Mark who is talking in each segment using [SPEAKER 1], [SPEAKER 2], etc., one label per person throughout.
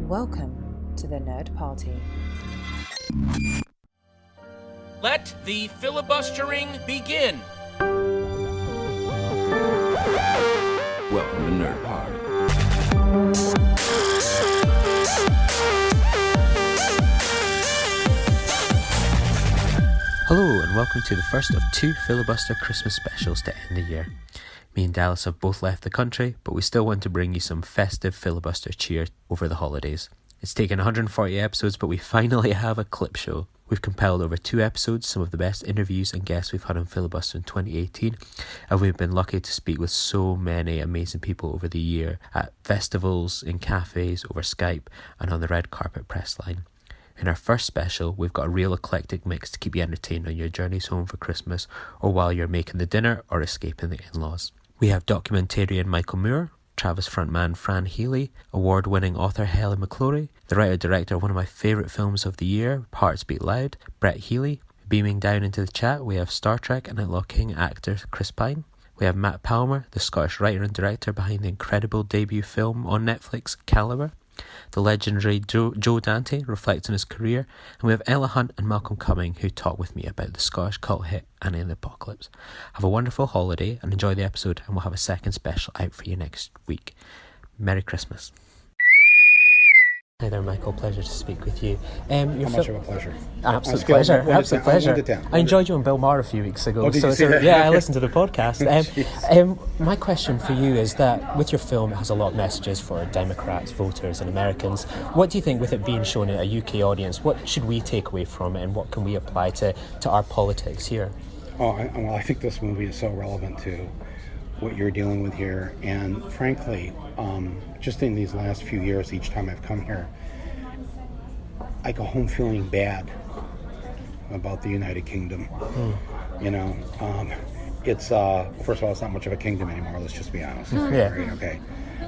[SPEAKER 1] Welcome to the Nerd Party.
[SPEAKER 2] Let the filibustering begin.
[SPEAKER 3] Welcome to Nerd Party.
[SPEAKER 4] Hello and welcome to the first of two Filibuster Christmas specials to end the year. Me and Dallas have both left the country, but we still want to bring you some festive Filibuster cheer over the holidays. It's taken 140 episodes, but we finally have a clip show. We've compiled over 2 episodes, some of the best interviews and guests we've had on Filibuster in 2018, and we've been lucky to speak with so many amazing people over the year at festivals, in cafes, over Skype, and on the red carpet press line. In our first special, we've got a real eclectic mix to keep you entertained on your journeys home for Christmas, or while you're making the dinner or escaping the in-laws. We have documentarian Michael Moore, Travis frontman Fran Healy, award-winning author Helen McClory, the writer-director of one of my favourite films of the year, Hearts Beat Loud, Brett Healy. Beaming down into the chat, we have Star Trek and Outlaw King actor Chris Pine. We have Matt Palmer, the Scottish writer and director behind the incredible debut film on Netflix, Calibre. The legendary Joe Dante reflects on his career, and we have Ella Hunt and Malcolm Cumming who talk with me about the Scottish cult hit Annie and the Apocalypse. Have a wonderful holiday and enjoy the episode, and we'll have a second special out for you next week. Merry Christmas. Hi there, Michael. Pleasure to speak with you.
[SPEAKER 5] How much of a pleasure?
[SPEAKER 4] Absolute pleasure. Absolute pleasure. I enjoyed you on Bill Maher a few weeks ago.
[SPEAKER 5] Oh, did you see that?
[SPEAKER 4] Yeah, I listened to the podcast. My question for you is that with your film, it has a lot of messages for Democrats, voters, and Americans. What do you think, with it being shown at a UK audience, what should we take away from it, and what can we apply to our politics here?
[SPEAKER 5] I think this movie is so relevant to what you're dealing with here, and frankly, just in these last few years, each time I've come here, I go home feeling bad about the United Kingdom. You know, it's first of all, it's not much of a kingdom anymore. Let's just be honest.
[SPEAKER 4] Yeah.
[SPEAKER 5] Right? Okay.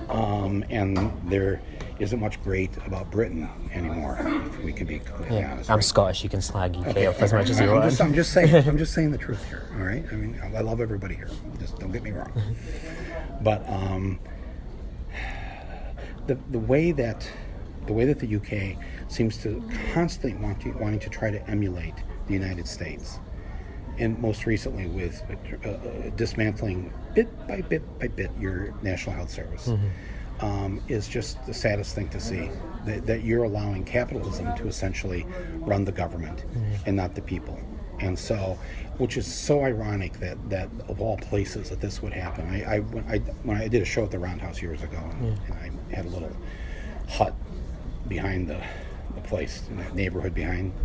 [SPEAKER 5] And there isn't much great about Britain anymore, if we can be completely honest.
[SPEAKER 4] I'm
[SPEAKER 5] right?
[SPEAKER 4] Scottish. You can slag UK off as much as you
[SPEAKER 5] I'm
[SPEAKER 4] want.
[SPEAKER 5] just saying the truth here. All right. I mean, I love everybody here. Just don't get me wrong. But the way that the UK seems to constantly wanting to try to emulate the United States, and most recently with dismantling bit by bit your National Health Service, is just the saddest thing to see. That you're allowing capitalism to essentially run the government and not the people. And so, which is so ironic that of all places that this would happen. When I did a show at the Roundhouse years ago, and I had a little hut behind the place, in that neighborhood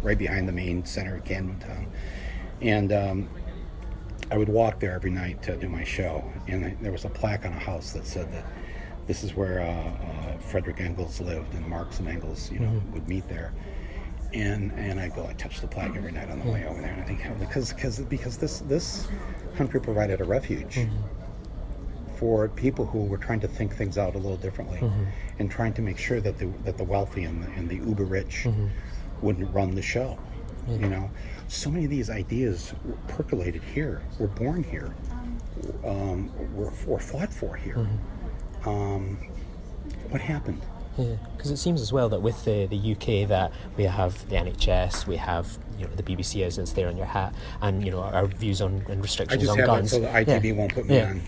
[SPEAKER 5] right behind the main center of Camden Town. And I would walk there every night to do my show, and there was a plaque on a house that said that this is where Frederick Engels lived, and Marx and Engels, would meet there. And I touch the plaque every night on the way over there, and I think, because this country provided a refuge for people who were trying to think things out a little differently, and trying to make sure that the wealthy and the uber rich wouldn't run the show. You know, so many of these ideas were percolated here, were born here, were fought for here. What happened?
[SPEAKER 4] Yeah, because it seems as well that with the UK that we have the NHS, we have the BBC as it's there on your hat, and our views on and restrictions on guns.
[SPEAKER 5] I just have it so the ITV won't put me on.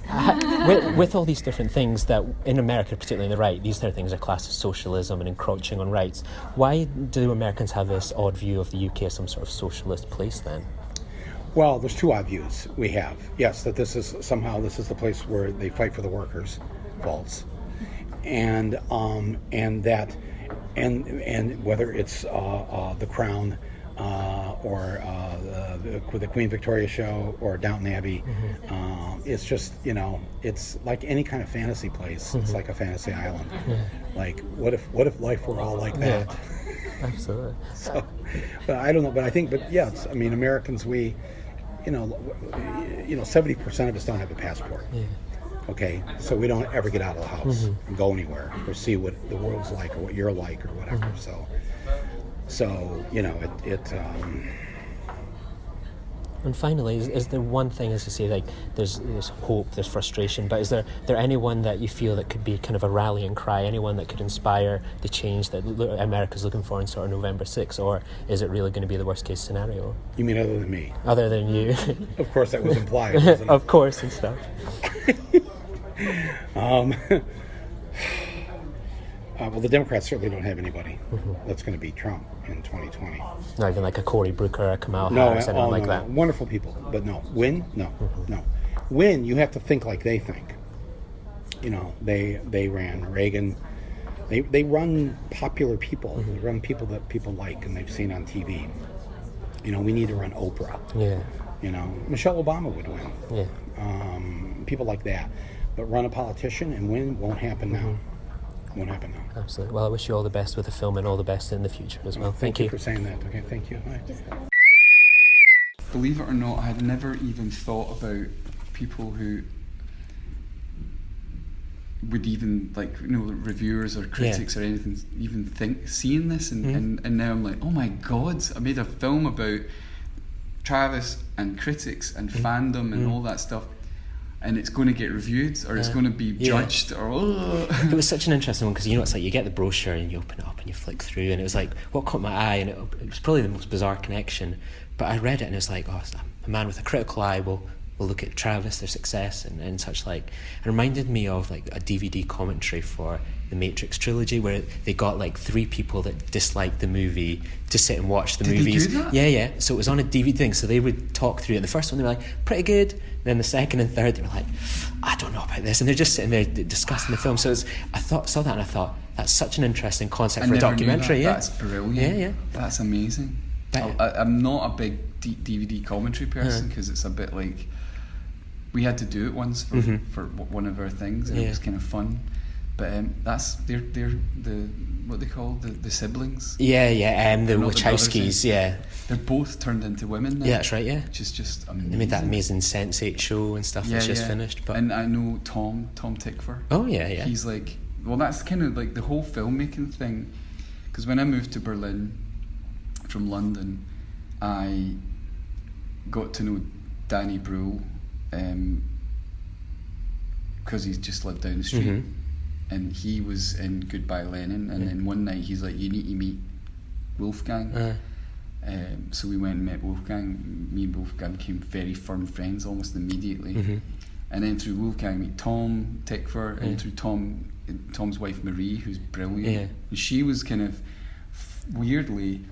[SPEAKER 4] With all these different things that in America, particularly in the right, these kind of things are classed as socialism and encroaching on rights. Why do Americans have this odd view of the UK as some sort of socialist place then?
[SPEAKER 5] Well, there's 2 odd views we have. Yes, that this is the place where they fight for the workers. False. And whether it's the Crown or the Queen Victoria show or Downton Abbey, it's just it's like any kind of fantasy place. It's like a fantasy island. Like what if life were all like that?
[SPEAKER 4] Absolutely.
[SPEAKER 5] So, but I don't know. But I think, yes, I mean, Americans, we 70% of us don't have a passport. Okay, so we don't ever get out of the house and go anywhere or see what the world's like or what you're like or whatever. So
[SPEAKER 4] And finally, is there one thing, as you say, like there's hope, there's frustration, but is there anyone that you feel that could be kind of a rallying cry, anyone that could inspire the change that America's looking for in sort of November 6th, or is it really going to be the worst case scenario?
[SPEAKER 5] You mean other than me?
[SPEAKER 4] Other than you.
[SPEAKER 5] Of course, that was implied, wasn't it?
[SPEAKER 4] Of course, and stuff.
[SPEAKER 5] Well, the Democrats certainly don't have anybody that's going to beat Trump in 2020.
[SPEAKER 4] Not even like a Cory Booker, a Kamala Harris, anyone like that.
[SPEAKER 5] Wonderful people, but no. Win? No. No. Win, you have to think like they think. You know, they ran Reagan. They run popular people. They run people that people like and they've seen on TV. You know, we need to run Oprah.
[SPEAKER 4] Yeah.
[SPEAKER 5] You know, Michelle Obama would win.
[SPEAKER 4] Yeah.
[SPEAKER 5] People like that. But run a politician and win won't happen now. Won't happen now.
[SPEAKER 4] Absolutely. Well, I wish you all the best with the film and all the best in the future as well.
[SPEAKER 5] Thank you for saying that. Okay, thank you.
[SPEAKER 6] Believe it or not, I had never even thought about people who would even, like, you know, reviewers or critics or anything even seeing this, and now I'm like, oh my god, I made a film about Travis and critics and fandom and all that stuff, and it's going to get reviewed or it's going to be judged or
[SPEAKER 4] It was such an interesting one because, you know, it's like you get the brochure and you open it up and you flick through, and it was like what caught my eye, and it was probably the most bizarre connection, but I read it and it was like, oh, a man with a critical eye will look at Travis, their success and such like. It reminded me of like a DVD commentary for the Matrix trilogy where they got like 3 people that disliked the movie to sit and watch the movies.
[SPEAKER 6] They do that?
[SPEAKER 4] Yeah. So it was on a DVD thing, so they would talk through it. The first one they were like, pretty good. Then the second and third they were like, I don't know about this, and they're just sitting there discussing the film. So saw that and I thought, that's such an interesting concept for a documentary.
[SPEAKER 6] Yeah, that's brilliant.
[SPEAKER 4] Yeah.
[SPEAKER 6] That's amazing. I'm not a big DVD commentary person because it's a bit like, we had to do it once for one of our things, and it was kind of fun. But they're the what they call the siblings. The Wachowskis. They're both turned into women now.
[SPEAKER 4] Yeah, that's right. Yeah,
[SPEAKER 6] which is just amazing.
[SPEAKER 4] They made that amazing Sense8 show and stuff that's just finished. But
[SPEAKER 6] and I know Tom Tickver.
[SPEAKER 4] Oh yeah.
[SPEAKER 6] He's like, well, that's kind of like the whole filmmaking thing. Because when I moved to Berlin from London, I got to know Danny Brühl. Because he's just lived down the street, and he was in Goodbye Lenin, and then one night he's like, you need to meet Wolfgang. So we went and met Wolfgang. Me and Wolfgang became very firm friends almost immediately, and then through Wolfgang meet Tom Tickver, and through Tom's wife Marie, who's brilliant. And she was kind of weirdly,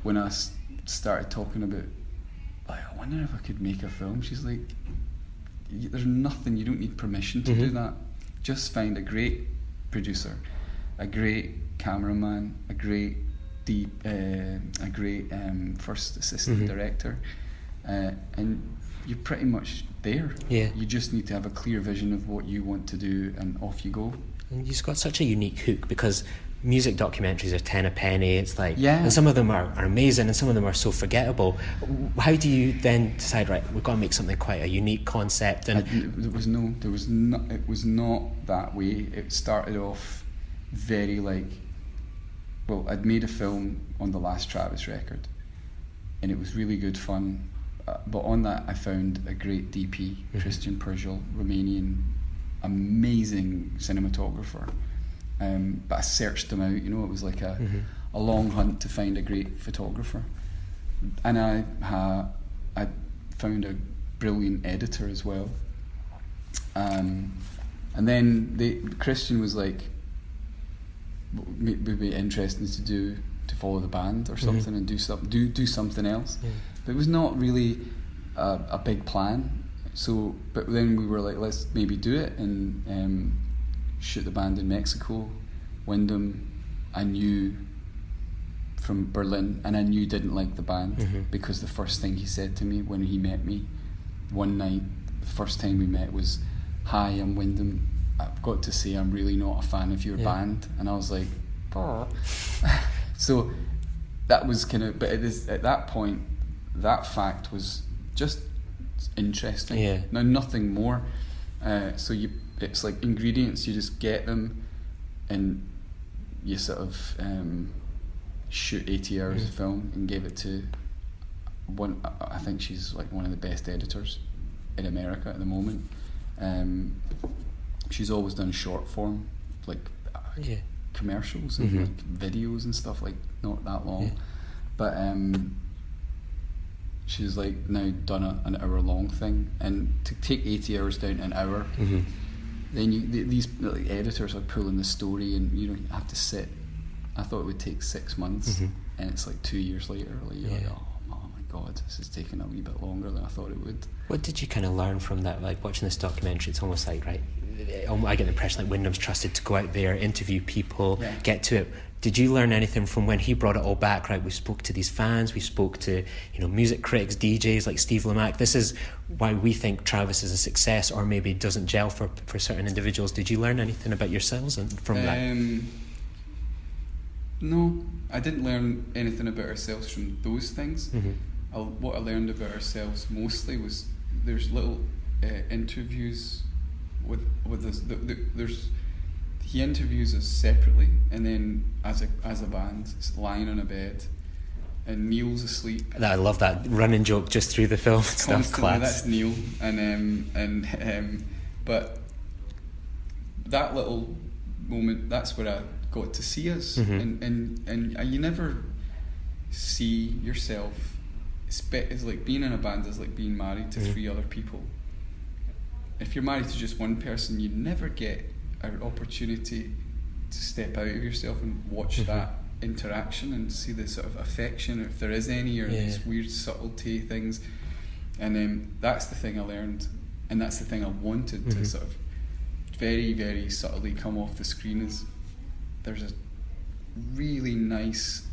[SPEAKER 6] when I started talking about, like, I wonder if I could make a film, she's like, there's nothing, you don't need permission to do that. Just find a great producer, a great cameraman, a great first assistant director, and you're pretty much there. You just need to have a clear vision of what you want to do, and off you go.
[SPEAKER 4] And you've got such a unique hook, because music documentaries are 10 a penny. It's like, and some of them are amazing, and some of them are so forgettable. How do you then decide, right, we've got to make something quite a unique concept? And
[SPEAKER 6] it was not that way. It started off very like, well, I'd made a film on the last Travis record, and it was really good fun. But on that, I found a great DP, Christian Perjel, Romanian, amazing cinematographer. But I searched them out, you know, it was like a long hunt to find a great photographer. And I found a brilliant editor as well. And then Christian was like, would be interesting to follow the band or something and do something else. But it was not really a big plan. So, but then we were like, let's maybe do it and shoot the band in Mexico. Wyndham, I knew from Berlin, and I knew didn't like the band because the first thing he said to me when he met me one night, the first time we met, was, "Hi, I'm Wyndham. I've got to say I'm really not a fan of your band." And I was like, "Oh." So that was kind of, but at that point, that fact was just interesting. Now, nothing more. So it's like ingredients, you just get them and you sort of shoot 80 hours of film and give it to I think she's like one of the best editors in America at the moment. She's always done short form, like commercials and like videos and stuff, like not that long, but she's like now done an hour-long thing, and to take 80 hours down to an hour, then these like, editors are pulling the story, and you have to sit. I thought it would take 6 months, and it's like 2 years later. Like, you're like, oh my God, this is taking a wee bit longer than I thought it would.
[SPEAKER 4] What did you kind of learn from that? Like watching this documentary, it's almost like, right, I get the impression like Wyndham's trusted to go out there, interview people, get to it. Did you learn anything from when he brought it all back? Right, we spoke to these fans, we spoke to music critics, DJs like Steve Lamacq. This is why we think Travis is a success, or maybe doesn't gel for certain individuals. Did you learn anything about yourselves from that?
[SPEAKER 6] No, I didn't learn anything about ourselves from those things. What I learned about ourselves mostly was there's little interviews with us. He interviews us separately, and then as a band, it's lying on a bed, and Neil's asleep.
[SPEAKER 4] I love that running joke just through the film stuff.
[SPEAKER 6] Constantly, that's Neil, and but that little moment, that's where I got to see us, and you never see yourself. It's like being in a band is like being married to 3 other people. If you're married to just one person, you never get an opportunity to step out of yourself and watch that interaction and see the sort of affection, if there is any, or these weird subtlety things. And that's the thing I learned, and that's the thing I wanted to sort of very, very subtly come off the screen. Is there's a really nice,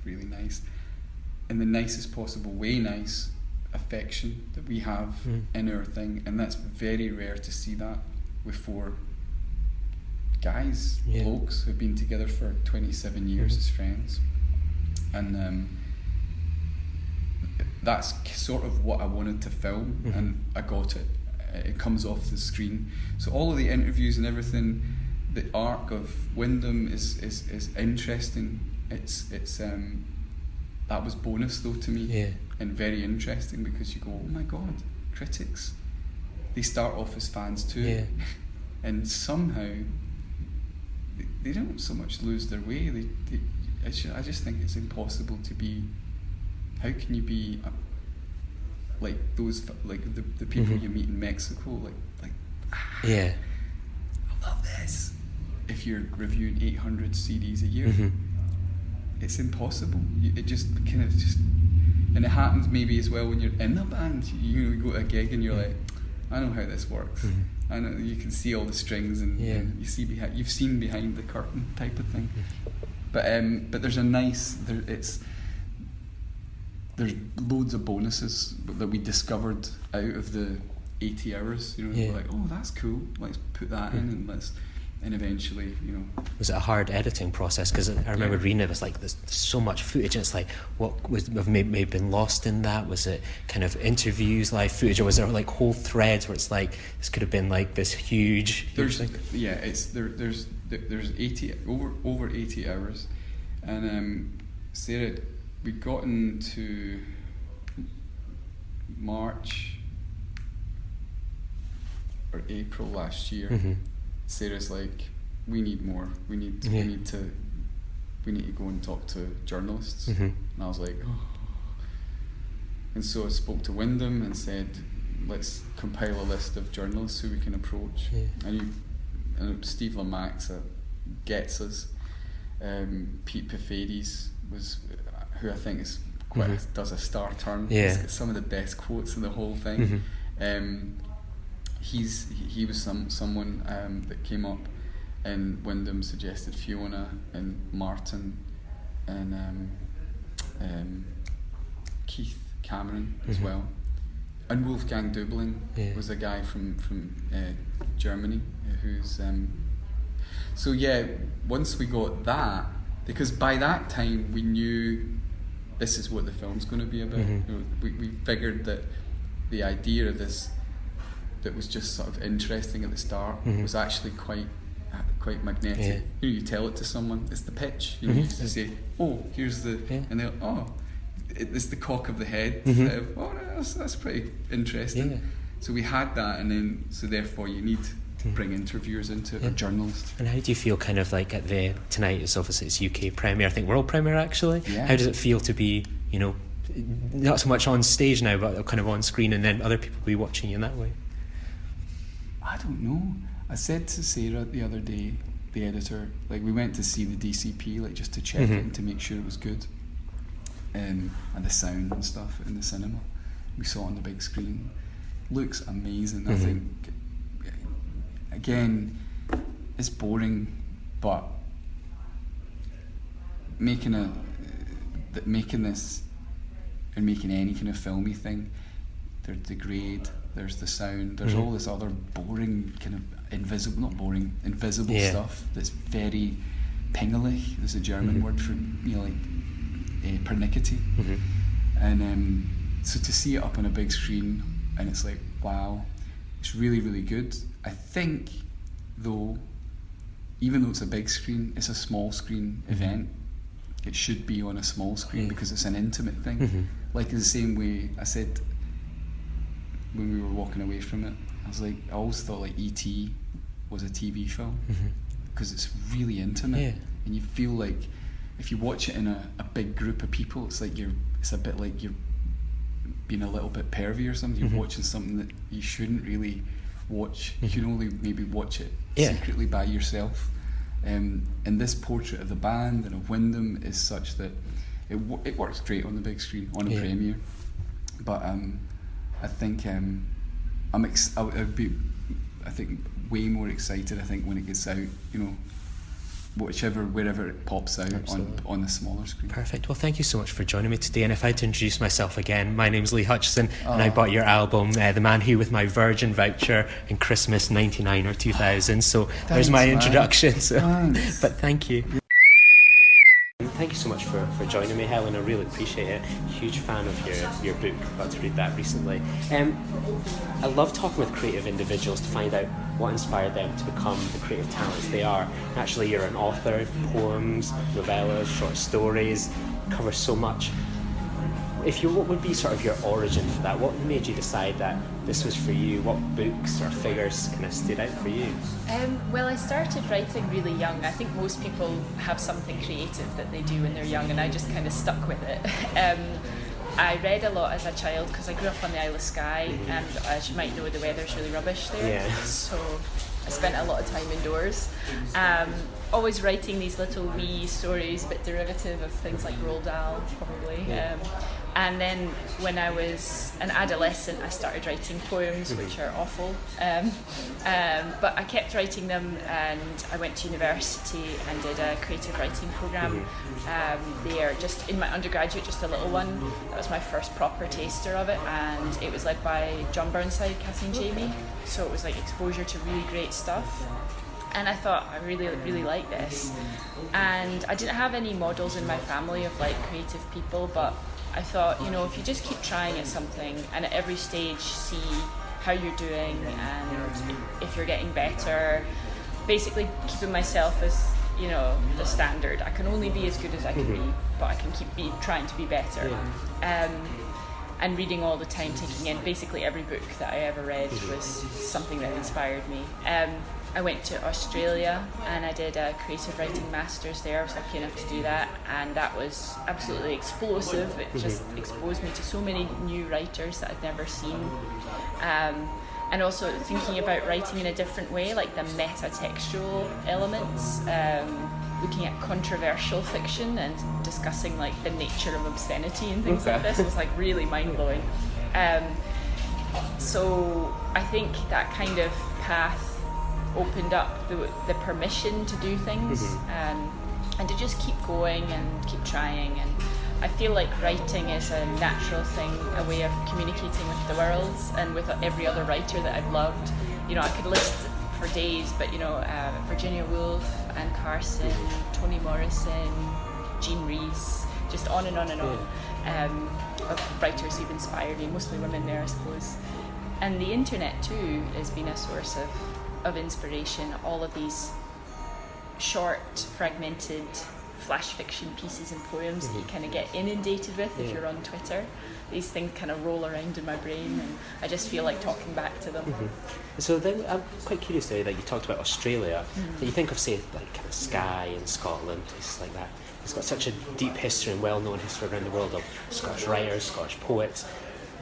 [SPEAKER 6] in the nicest possible way, nice affection that we have in our thing, and that's very rare to see that with 4 guys, blokes who've been together for 27 years as friends, and that's sort of what I wanted to film, and I got it. It comes off the screen. So all of the interviews and everything, the arc of Wyndham is interesting. It's that was bonus though to me, and very interesting, because you go, oh my God, critics, they start off as fans too, and somehow they don't so much lose their way. I just think it's impossible to be. How can you be like those, like the people you meet in Mexico, like I love this. If you're reviewing 800 CDs a year, it's impossible. It just kind of and it happens maybe as well when you're in a band. You go to a gig and you're like, I know how this works. I know, you can see all the strings, and you see you've seen behind the curtain type of thing. But there's a nice there's loads of bonuses that we discovered out of the 80 hours. We're like, oh, that's cool. Let's put that in, and eventually,
[SPEAKER 4] Was it a hard editing process? Because I remember reading it was like there's so much footage, and it's like what was maybe been lost in that? Was it kind of interviews, live footage, or was there like whole threads where it's like this could have been like this huge? There's
[SPEAKER 6] 80 over 80 hours, and Sarah, we got into March or April last year. Sarah's like, we need more. We need to go and talk to journalists. And I was like, oh. And so I spoke to Wyndham and said, let's compile a list of journalists who we can approach. And Steve Lamacq gets us. Pete Pifades was, who I think is does a star turn. He's got some of the best quotes in the whole thing. He was someone that came up, and Wyndham suggested Fiona and Martin and Keith Cameron as well, and Wolfgang Dubling was a guy from Germany who's so once we got that, because by that time we knew this is what the film's going to be about. We figured that the idea of this that was just sort of interesting at the start was actually quite magnetic. You tell it to someone, it's the pitch. You just say, oh, here's the, and they're, oh, it's the cock of the head. Oh, that's pretty interesting.
[SPEAKER 4] Yeah.
[SPEAKER 6] So we had that, and then so therefore you need to bring interviewers into it, or journalists.
[SPEAKER 4] And how do you feel kind of like at the tonight? It's obviously it's UK premiere, I think world premiere actually.
[SPEAKER 6] Yeah.
[SPEAKER 4] How does it feel to be, you know, not so much on stage now, but kind of on screen, and then other people be watching you in that way?
[SPEAKER 6] I don't know. I said to Sarah the other day, the editor, like we went to see the DCP, like just to check it and to make sure it was good, and the sound and stuff in the cinema. We saw it on the big screen. Looks amazing. I think, again, it's boring, but making this and making any kind of filmy thing, there's the grade, there's the sound, there's all this other boring kind of invisible stuff that's very pingelig. There's a German word for, you know, like pernickety. And so to see it up on a big screen, and it's like, wow, it's really, really good. I think, though, even though it's a big screen, it's a small screen event. It should be on a small screen because it's an intimate thing. Like in the same way I said when we were walking away from it, I was like, I always thought like E.T. was a TV film because it's really intimate, and you feel like if you watch it in a big group of people, it's a bit like you're being a little bit pervy or something. You're watching something that you shouldn't really watch. You can only maybe watch it secretly by yourself. And this portrait of the band and of Wyndham is such that it works great on the big screen on a premiere. But I think I would be way more excited. I think when it gets out, you know, wherever it pops out on the smaller screen.
[SPEAKER 4] Perfect. Well, thank you so much for joining me today. And if I had to introduce myself again, my name's Lee Hutchison, and I bought your album, The Man Who, with my Virgin voucher in Christmas '99 or 2000. So there's my introduction. But thank you. Thank you so much for joining me, Helen. I really appreciate it. Huge fan of your book. Got to read that recently. I love talking with creative individuals to find out what inspired them to become the creative talents they are. Naturally, you're an author, poems, novellas, short stories, cover so much. What would be sort of your origin for that? What made you decide that this was for you? What books or figures kind of stood out for you?
[SPEAKER 7] Well, I started writing really young. I think most people have something creative that they do when they're young, and I just kind of stuck with it. I read a lot as a child because I grew up on the Isle of Skye, and as you might know, the weather's really rubbish there. So I spent a lot of time indoors. Always writing these little wee stories, a bit derivative of things like Roald Dahl, probably. And then when I was an adolescent, I started writing poems, which are awful. But I kept writing them, and I went to university and did a creative writing programme there, just in my undergraduate, just a little one. That was my first proper taster of it, and it was led by John Burnside, Cassie and Jamie. So it was like exposure to really great stuff. And I thought, I really, really like this. And I didn't have any models in my family of like creative people, but I thought, you know, if you just keep trying at something and at every stage see how you're doing and if you're getting better, basically keeping myself as, you know, the standard. I can only be as good as I can be, but I can keep trying to be better. And reading all the time, taking in basically every book that I ever read was something that inspired me. I went to Australia and I did a creative writing master's there. I was lucky enough to do that, and that was absolutely explosive. It just exposed me to so many new writers that I'd never seen. And also thinking about writing in a different way, like the meta-textual elements, looking at controversial fiction and discussing like the nature of obscenity and things like this was like really mind-blowing. So I think that kind of path opened up the permission to do things, and to just keep going and keep trying. And I feel like writing is a natural thing, a way of communicating with the world and with every other writer that I've loved. You know, I could list for days, but you know, Virginia Woolf, Anne Carson, Toni Morrison, Jean Rhys, just on and on and on, of writers who've inspired me, mostly women there, I suppose. And the internet too has been a source of inspiration. All of these short, fragmented flash fiction pieces and poems that you kind of get inundated with if you're on Twitter. These things kind of roll around in my brain, and I just feel like talking back to them.
[SPEAKER 4] So then I'm quite curious there that you talked about Australia. That you think of, say, like kind of Skye in Scotland, places like that. It's got such a deep history and well-known history around the world of Scottish writers, Scottish poets.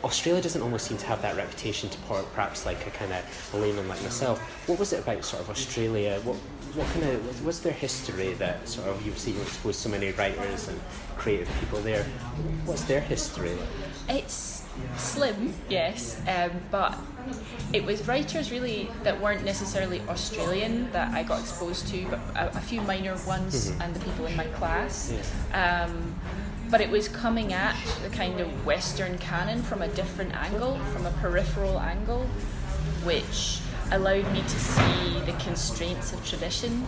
[SPEAKER 4] Australia doesn't almost seem to have that reputation to perhaps like a kind of layman like myself. What was it about sort of Australia? What's their history that sort of you've seen exposed so many writers and creative people there? What's their history like?
[SPEAKER 7] It's slim, yes, but it was writers really that weren't necessarily Australian that I got exposed to, but a few minor ones and the people in my class. But it was coming at the kind of Western canon from a different angle, from a peripheral angle, which allowed me to see the constraints of tradition.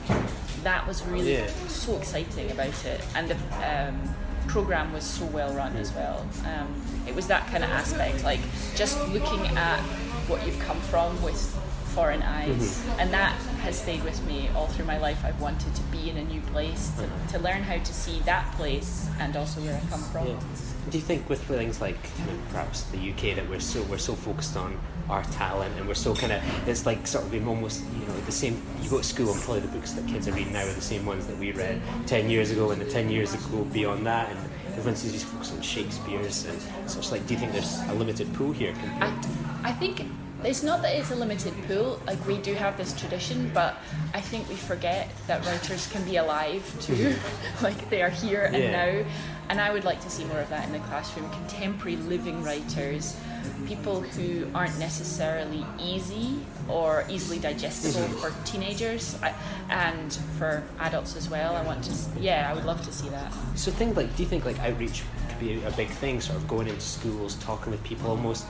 [SPEAKER 7] That was really so exciting about it. And the program was so well run as well. It was that kind of aspect, like just looking at what you've come from with foreign eyes, and that has stayed with me all through my life. I've wanted to be in a new place, to learn how to see that place and also where I come from.
[SPEAKER 4] Do you think with things like perhaps the UK that we're so focused on our talent, and we're so kind of, it's like sort of almost, the same, you go to school and probably the books that kids are reading now are the same ones that we read 10 years ago and the 10 years ago beyond that, and everyone seems to focus on Shakespeare's and such. Like, do you think there's a limited pool here?
[SPEAKER 7] I think it's not that it's a limited pool, like we do have this tradition, but I think we forget that writers can be alive too, like they are here and now, and I would like to see more of that in the classroom. Contemporary living writers, people who aren't necessarily easy or easily digestible for teenagers and for adults as well. I would love to see that.
[SPEAKER 4] So do you think like outreach could be a big thing, sort of going into schools, talking with people, almost,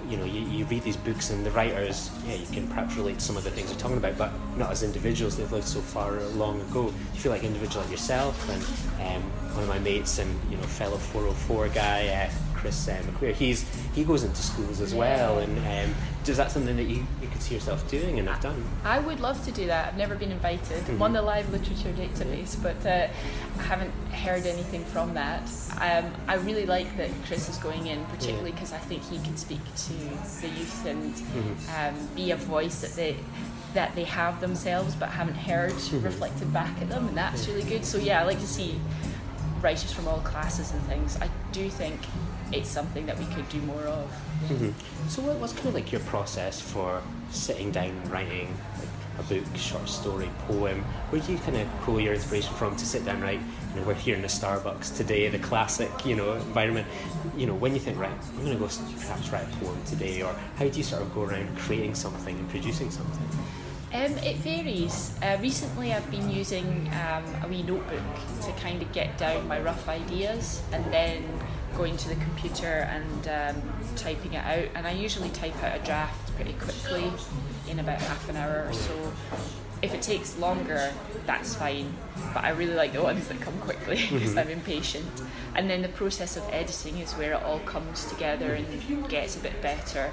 [SPEAKER 4] you read these books and the writers, you can perhaps relate to some of the things they're talking about, but not as individuals. They've lived so far long ago. You feel like an individual like yourself, and one of my mates and fellow 404 guy, Chris McClory, he goes into schools as well, and is that something that you could see yourself doing and have done?
[SPEAKER 7] I would love to do that. I've never been invited. I'm on the live literature database, but I haven't heard anything from that. I really like that Chris is going in, particularly because I think he can speak to the youth and be a voice that they have themselves but haven't heard reflected back at them, and that's really good. So I like to see writers from all classes and things. I do think it's something that we could do more of.
[SPEAKER 4] So what's kind of like your process for sitting down and writing like a book, short story, poem? Where do you kind of pull your inspiration from to sit down and write? We're here in the Starbucks today, the classic environment. When you think, right, I'm going to go perhaps write a poem today, or how do you sort of go around creating something and producing something?
[SPEAKER 7] It varies. Recently I've been using a wee notebook to kind of get down my rough ideas, and then going to the computer and typing it out. And I usually type out a draft pretty quickly in about half an hour or so. If it takes longer, that's fine, but I really like the ones that come quickly because I'm impatient. And then the process of editing is where it all comes together and gets a bit better.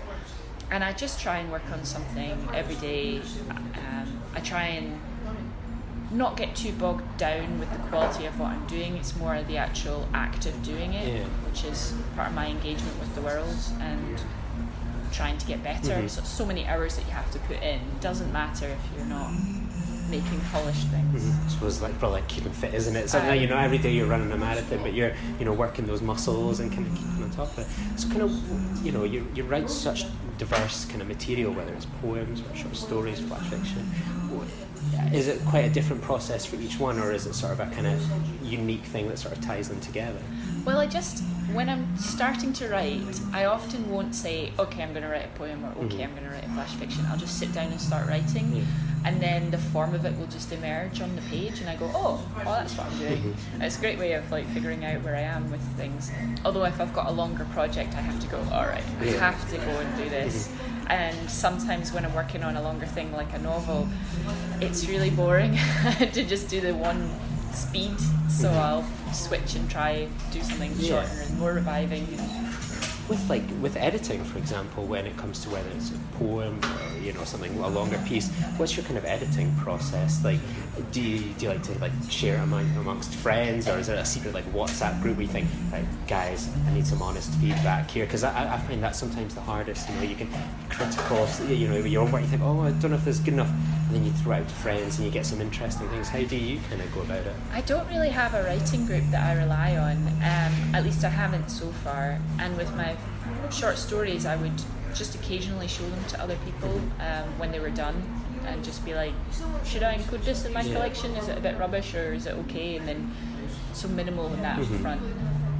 [SPEAKER 7] And I just try and work on something every day. I try and not get too bogged down with the quality of what I'm doing. It's more the actual act of doing it, which is part of my engagement with the world and trying to get better. So many hours that you have to put in. It doesn't matter if you're not making polished things.
[SPEAKER 4] I suppose probably like keeping fit, isn't it? So every day you're running a marathon, but you're working those muscles and kind of keeping on top of it. So kind of you write such diverse kind of material, whether it's poems or short stories, flash fiction. Is it quite a different process for each one, or is it sort of a kind of unique thing that sort of ties them together?
[SPEAKER 7] Well, when I'm starting to write, I often won't say, okay, I'm going to write a poem, or okay, I'm going to write a flash fiction. I'll just sit down and start writing, and then the form of it will just emerge on the page, and I go, oh, that's what I'm doing. It's a great way of figuring out where I am with things. Although if I've got a longer project, I have to go, all right, I have to go and do this. And sometimes when I'm working on a longer thing like a novel, it's really boring to just do the one speed, so I'll switch and try do something shorter and more reviving.
[SPEAKER 4] With editing, for example, when it comes to whether it's a poem or
[SPEAKER 8] something, a longer piece, what's your kind of editing process? Like, do you like to like share it amongst friends, or is there a secret like WhatsApp group where you think, right, guys, I need some honest feedback here? Because I find that sometimes the hardest. You can critical, your own work, you think, oh, I don't know if this is good enough, and then you throw it out to friends and you get some interesting things. How do you kind of go about it?
[SPEAKER 7] I don't really have a writing group that I rely on, at least I haven't so far. And with my short stories, I would just occasionally show them to other people when they were done, and just be like, should I include this in my collection? Is it a bit rubbish, or is it okay? And then so minimal in that front.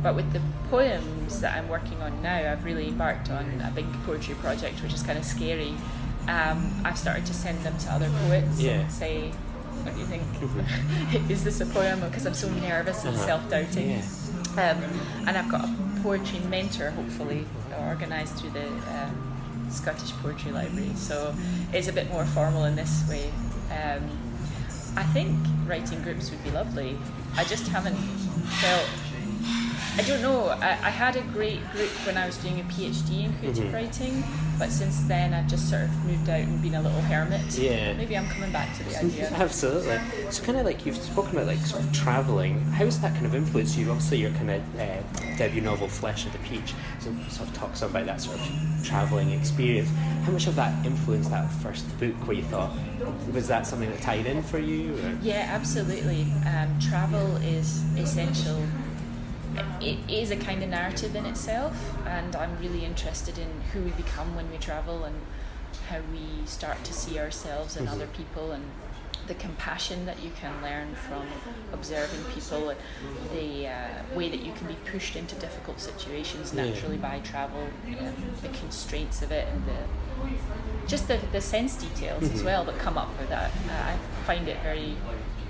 [SPEAKER 7] But with the poems that I'm working on now, I've really embarked on a big poetry project, which is kind of scary. I've started to send them to other poets and say, what do you think? Is this a poem? Because I'm so nervous and self-doubting. And I've got a poetry mentor, hopefully, organised through the Scottish Poetry Library. So it's a bit more formal in this way. I think writing groups would be lovely. I just haven't felt... I don't know, I had a great group when I was doing a PhD in creative writing, but since then I've just sort of moved out and been a little hermit. Yeah. Maybe I'm coming back to the idea.
[SPEAKER 8] Absolutely. So kind of like you've spoken about like sort of travelling. How has that kind of influenced you? Obviously your kind of debut novel, Flesh of the Peach, so sort of talks about that sort of travelling experience. How much of that influenced that first book where you thought, was that something that tied in for you? Or?
[SPEAKER 7] Yeah, absolutely. Travel is essential. It is a kind of narrative in itself, and I'm really interested in who we become when we travel and how we start to see ourselves in other people, and the compassion that you can learn from observing people, and the way that you can be pushed into difficult situations naturally by travel, the constraints of it, and just the sense details as well that come up with that. I find it very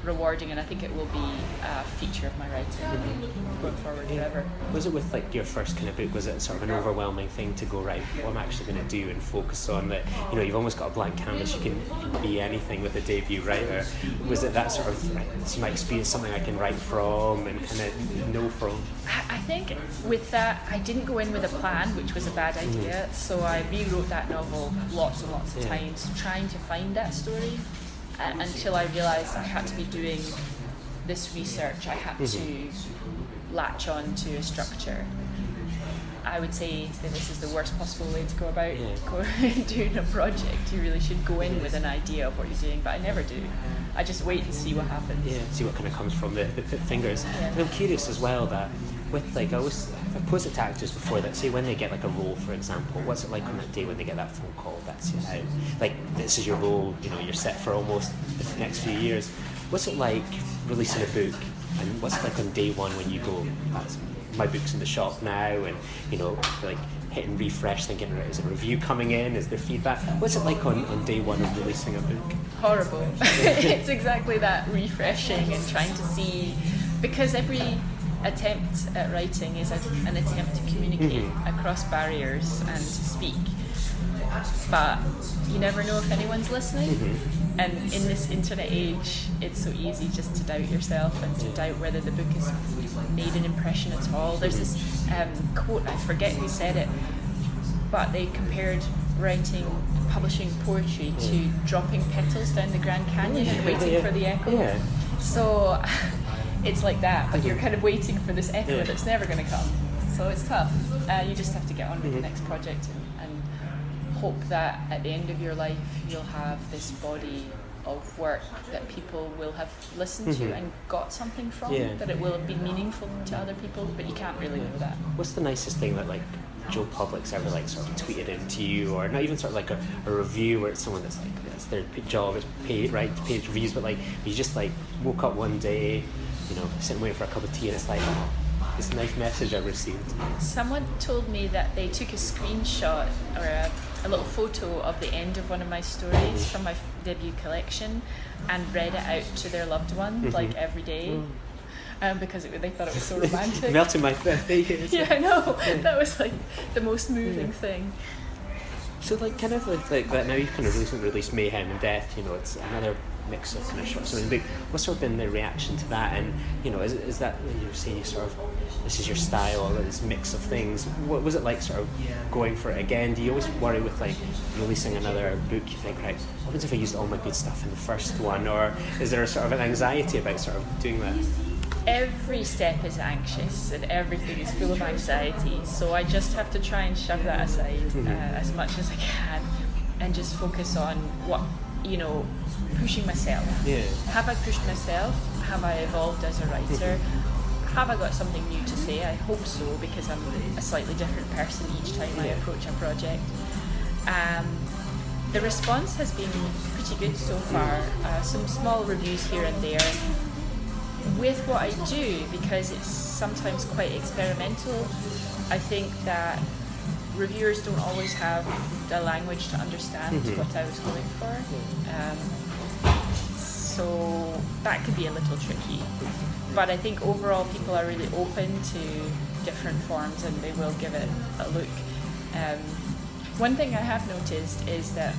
[SPEAKER 7] rewarding, and I think it will be a feature of my writing going forward forever.
[SPEAKER 8] Was it with like your first kind of book, was it sort of an overwhelming thing to go, right, what I'm actually going to do and focus on that, you've almost got a blank canvas, you can be anything with a debut writer? Was it that sort of, right, this is my experience, something I can write from and kind of know from?
[SPEAKER 7] I think with that, I didn't go in with a plan, which was a bad idea, so I rewrote that novel lots and lots of times, trying to find that story. Until I realised I had to be doing this research, I had to latch on to a structure. I would say that this is the worst possible way to go about doing a project. You really should go in with an idea of what you're doing, but I never do. I just wait and see what happens.
[SPEAKER 8] Yeah, see what kind of comes from the fingers. Yeah. And I'm curious as well that with I've posed it to actors before that, say when they get like a role, for example, what's it like on that day when they get that phone call that's out? Like, this is your role, you're set for almost the next few years. What's it like releasing a book, and what's it like on day one when you go, my book's in the shop now, and like hitting refresh, thinking, is a review coming in, is there feedback? What's it like on day one of releasing a book?
[SPEAKER 7] Horrible. It's exactly that, refreshing and trying to see, because every attempt at writing is an attempt to communicate across barriers and to speak, but you never know if anyone's listening. And in this internet age, it's so easy just to doubt yourself and to doubt whether the book has made an impression at all. There's this quote, I forget who said it, but they compared publishing poetry to dropping petals down the Grand Canyon and waiting for the echo. So it's like that, but you're kind of waiting for this echo that's never going to come. So it's tough. You just have to get on with the next project and hope that at the end of your life you'll have this body of work that people will have listened to and got something from, that it will have been meaningful to other people, but you can't really know that.
[SPEAKER 8] What's the nicest thing that like Joe Public's ever like sort of tweeted into you, or not even sort of like a review where it's someone that's like, that's their job, is paid reviews, but like you just like woke up one day, sitting waiting for a cup of tea, and it's like, this nice message I received.
[SPEAKER 7] Someone told me that they took a screenshot or a little photo of the end of one of my stories from my debut collection and read it out to their loved one like every day, because they thought it was so romantic.
[SPEAKER 8] Melting my face.
[SPEAKER 7] Yeah, I know. That was like the most moving thing.
[SPEAKER 8] So like kind of like that now, you've kind of recently released Mayhem and Death, it's another mix of kind of short stories. But what's sort of been the reaction to that? And is that you're saying you sort of this is your style or this mix of things? What was it like sort of going for it again? Do you always worry with like releasing another book? You think, right, what happens if I used all my good stuff in the first one? Or is there a sort of an anxiety about sort of doing that?
[SPEAKER 7] Every step is anxious and everything is full of anxiety, so I just have to try and shove that aside as much as I can and just focus on what, pushing myself. Have I pushed myself? Have I evolved as a writer? Have I got something new to say? I hope so, because I'm a slightly different person each time I approach a project. The response has been pretty good so far. Some small reviews here and there. With what I do, because it's sometimes quite experimental, I think that reviewers don't always have the language to understand what I was going for. So that could be a little tricky. But I think overall people are really open to different forms and they will give it a look. One thing I have noticed is that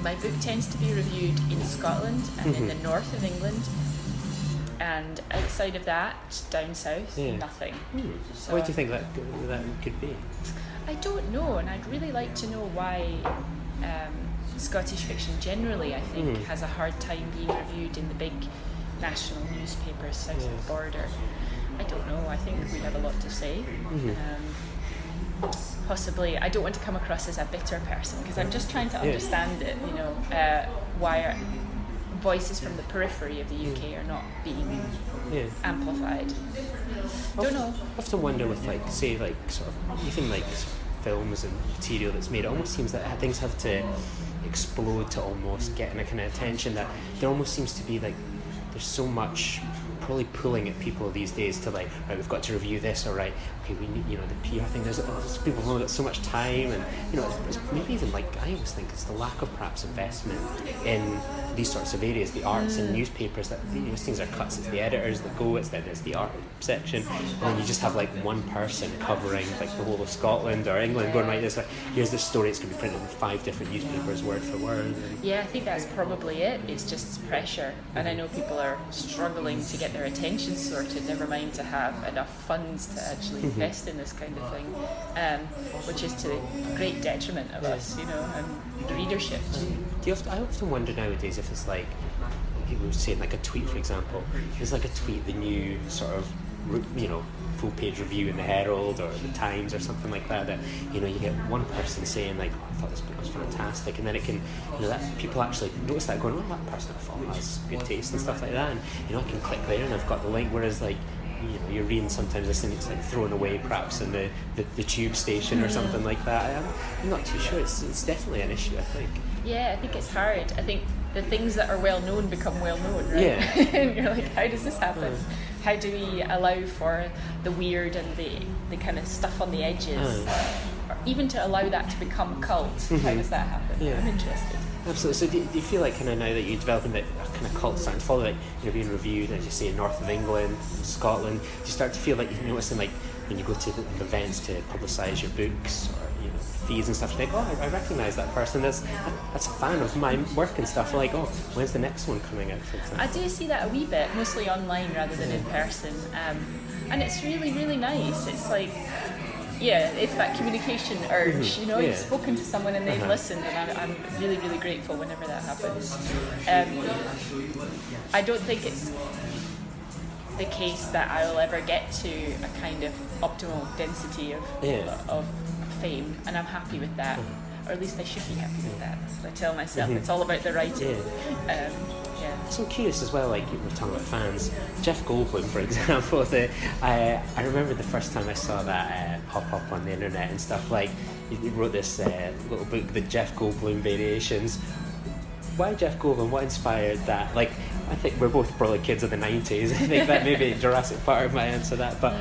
[SPEAKER 7] my book tends to be reviewed in Scotland and in the north of England. And outside of that, down south, nothing.
[SPEAKER 8] So what do you think that could be?
[SPEAKER 7] I don't know, and I'd really like to know why Scottish fiction generally, I think, has a hard time being reviewed in the big national newspapers south of the border. I don't know, I think we have a lot to say. Possibly, I don't want to come across as a bitter person, because I'm just trying to understand it, why voices from the periphery of the UK are not being amplified. Don't know.
[SPEAKER 8] I often wonder with even films and material that's made, it almost seems that things have to explode to almost get a kind of attention, that there almost seems to be like there's so much probably pulling at people these days to like, right, we've got to review this, or right, okay, we need, the PR thing, there's people who've got so much time, and it's maybe even like, I always think it's the lack of perhaps investment in these sorts of areas, the arts and newspapers, that these things are cuts, it's the editors that go, it's the art section, and then you just have like one person covering like the whole of Scotland or England going, right, here's this story, it's going to be printed in 5 different newspapers word for word.
[SPEAKER 7] Yeah, I think that's probably it. It's just pressure, and I know people are struggling to get their attention sorted, never mind to have enough funds to actually invest in this kind of thing, which is to the great detriment of us, and the readership.
[SPEAKER 8] I often wonder nowadays if it's like, people were saying like a tweet, for example, is like a tweet the new sort of, full page review in the Herald or the Times or something like that, you get one person saying like, oh, I thought this book was fantastic, and then it can, that people actually notice that, going, oh, that person I thought has good taste and stuff like that, and I can click there and I've got the link, whereas like, you're reading sometimes this and it's like thrown away perhaps in the tube station or something like that. I'm not too sure. It's definitely an issue, I think.
[SPEAKER 7] Yeah, I think it's hard. I think the things that are well known become well known, right?
[SPEAKER 8] Yeah.
[SPEAKER 7] And you're like, how does this happen? How do we allow for the weird and the kind of stuff on the edges? Or even to allow that to become a cult, how does that happen? I'm interested.
[SPEAKER 8] Absolutely. So do you feel like kind of now that you're developing that kind of cult starting to follow, like being reviewed, as you say, in north of England, Scotland, do you start to feel like you're noticing, like when you go to the events to publicise your books or feeds and stuff, you think, oh, I recognise that person, that's a fan of my work and stuff, like, oh, when's the next one coming out, for example?
[SPEAKER 7] I do see that a wee bit, mostly online rather than in person, and it's really, really nice. It's like, it's that communication urge, you've spoken to someone and they've listened, and I'm really, really grateful whenever that happens. I don't think it's the case that I will ever get to a kind of optimal density of fame, and I'm happy with that, or at least I should be happy with that. That's what I tell myself. It's all about the writing.
[SPEAKER 8] So I'm curious as well, like you were talking about fans, Jeff Goldblum, for example, I remember the first time I saw that pop up on the internet and stuff, like he wrote this little book, the Jeff Goldblum Variations. Why Jeff Goldblum? What inspired that? Like, I think we're both probably kids of the 90s. I think that maybe Jurassic Park might answer that, but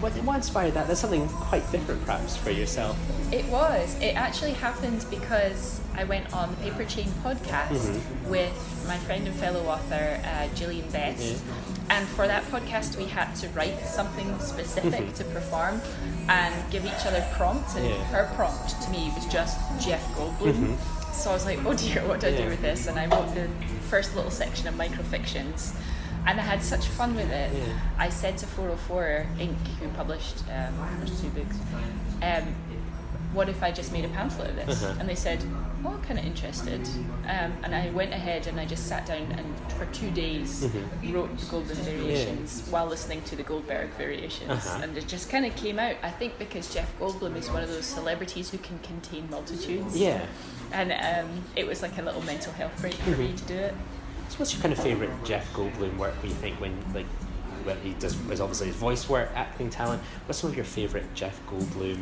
[SPEAKER 8] what inspired that? That's something quite different perhaps for yourself.
[SPEAKER 7] It was. It actually happened because I went on the Paper Chain podcast with my friend and fellow author Gillian Best, and for that podcast we had to write something specific to perform and give each other prompts, and her prompt to me was just Jeff Goldblum. So I was like, oh dear, what do I do with this? And I wrote the first little section of microfictions, and I had such fun with it. I said to 404 Inc., who published the first 2 books, what if I just made a pamphlet of this? And they said, oh, I'm kind of interested. And I went ahead and I just sat down and for 2 days wrote the Goldblum variations while listening to the Goldberg variations. And it just kind of came out, I think, because Jeff Goldblum is one of those celebrities who can contain multitudes. Yeah. And it was like a little mental health break for me to do it.
[SPEAKER 8] So what's your kind of favourite Jeff Goldblum work where you think when he does obviously his voice work, acting talent, what's some of your favourite Jeff Goldblum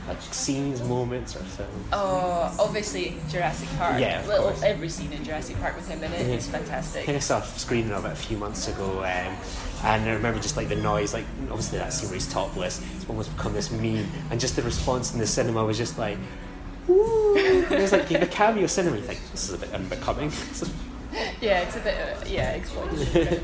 [SPEAKER 8] like scenes, moments, or films?
[SPEAKER 7] Oh, obviously Jurassic Park.
[SPEAKER 8] Yeah, of course.
[SPEAKER 7] Every scene in Jurassic Park with him in it is fantastic.
[SPEAKER 8] I think I saw a screening of it a few months ago, and I remember just like the noise, like obviously that scene where he's topless, it's almost become this meme, and just the response in the cinema was just like, woo! And it was like the cameo cinema, you think, this is a bit unbecoming.
[SPEAKER 7] Yeah, it's a bit, exploitative.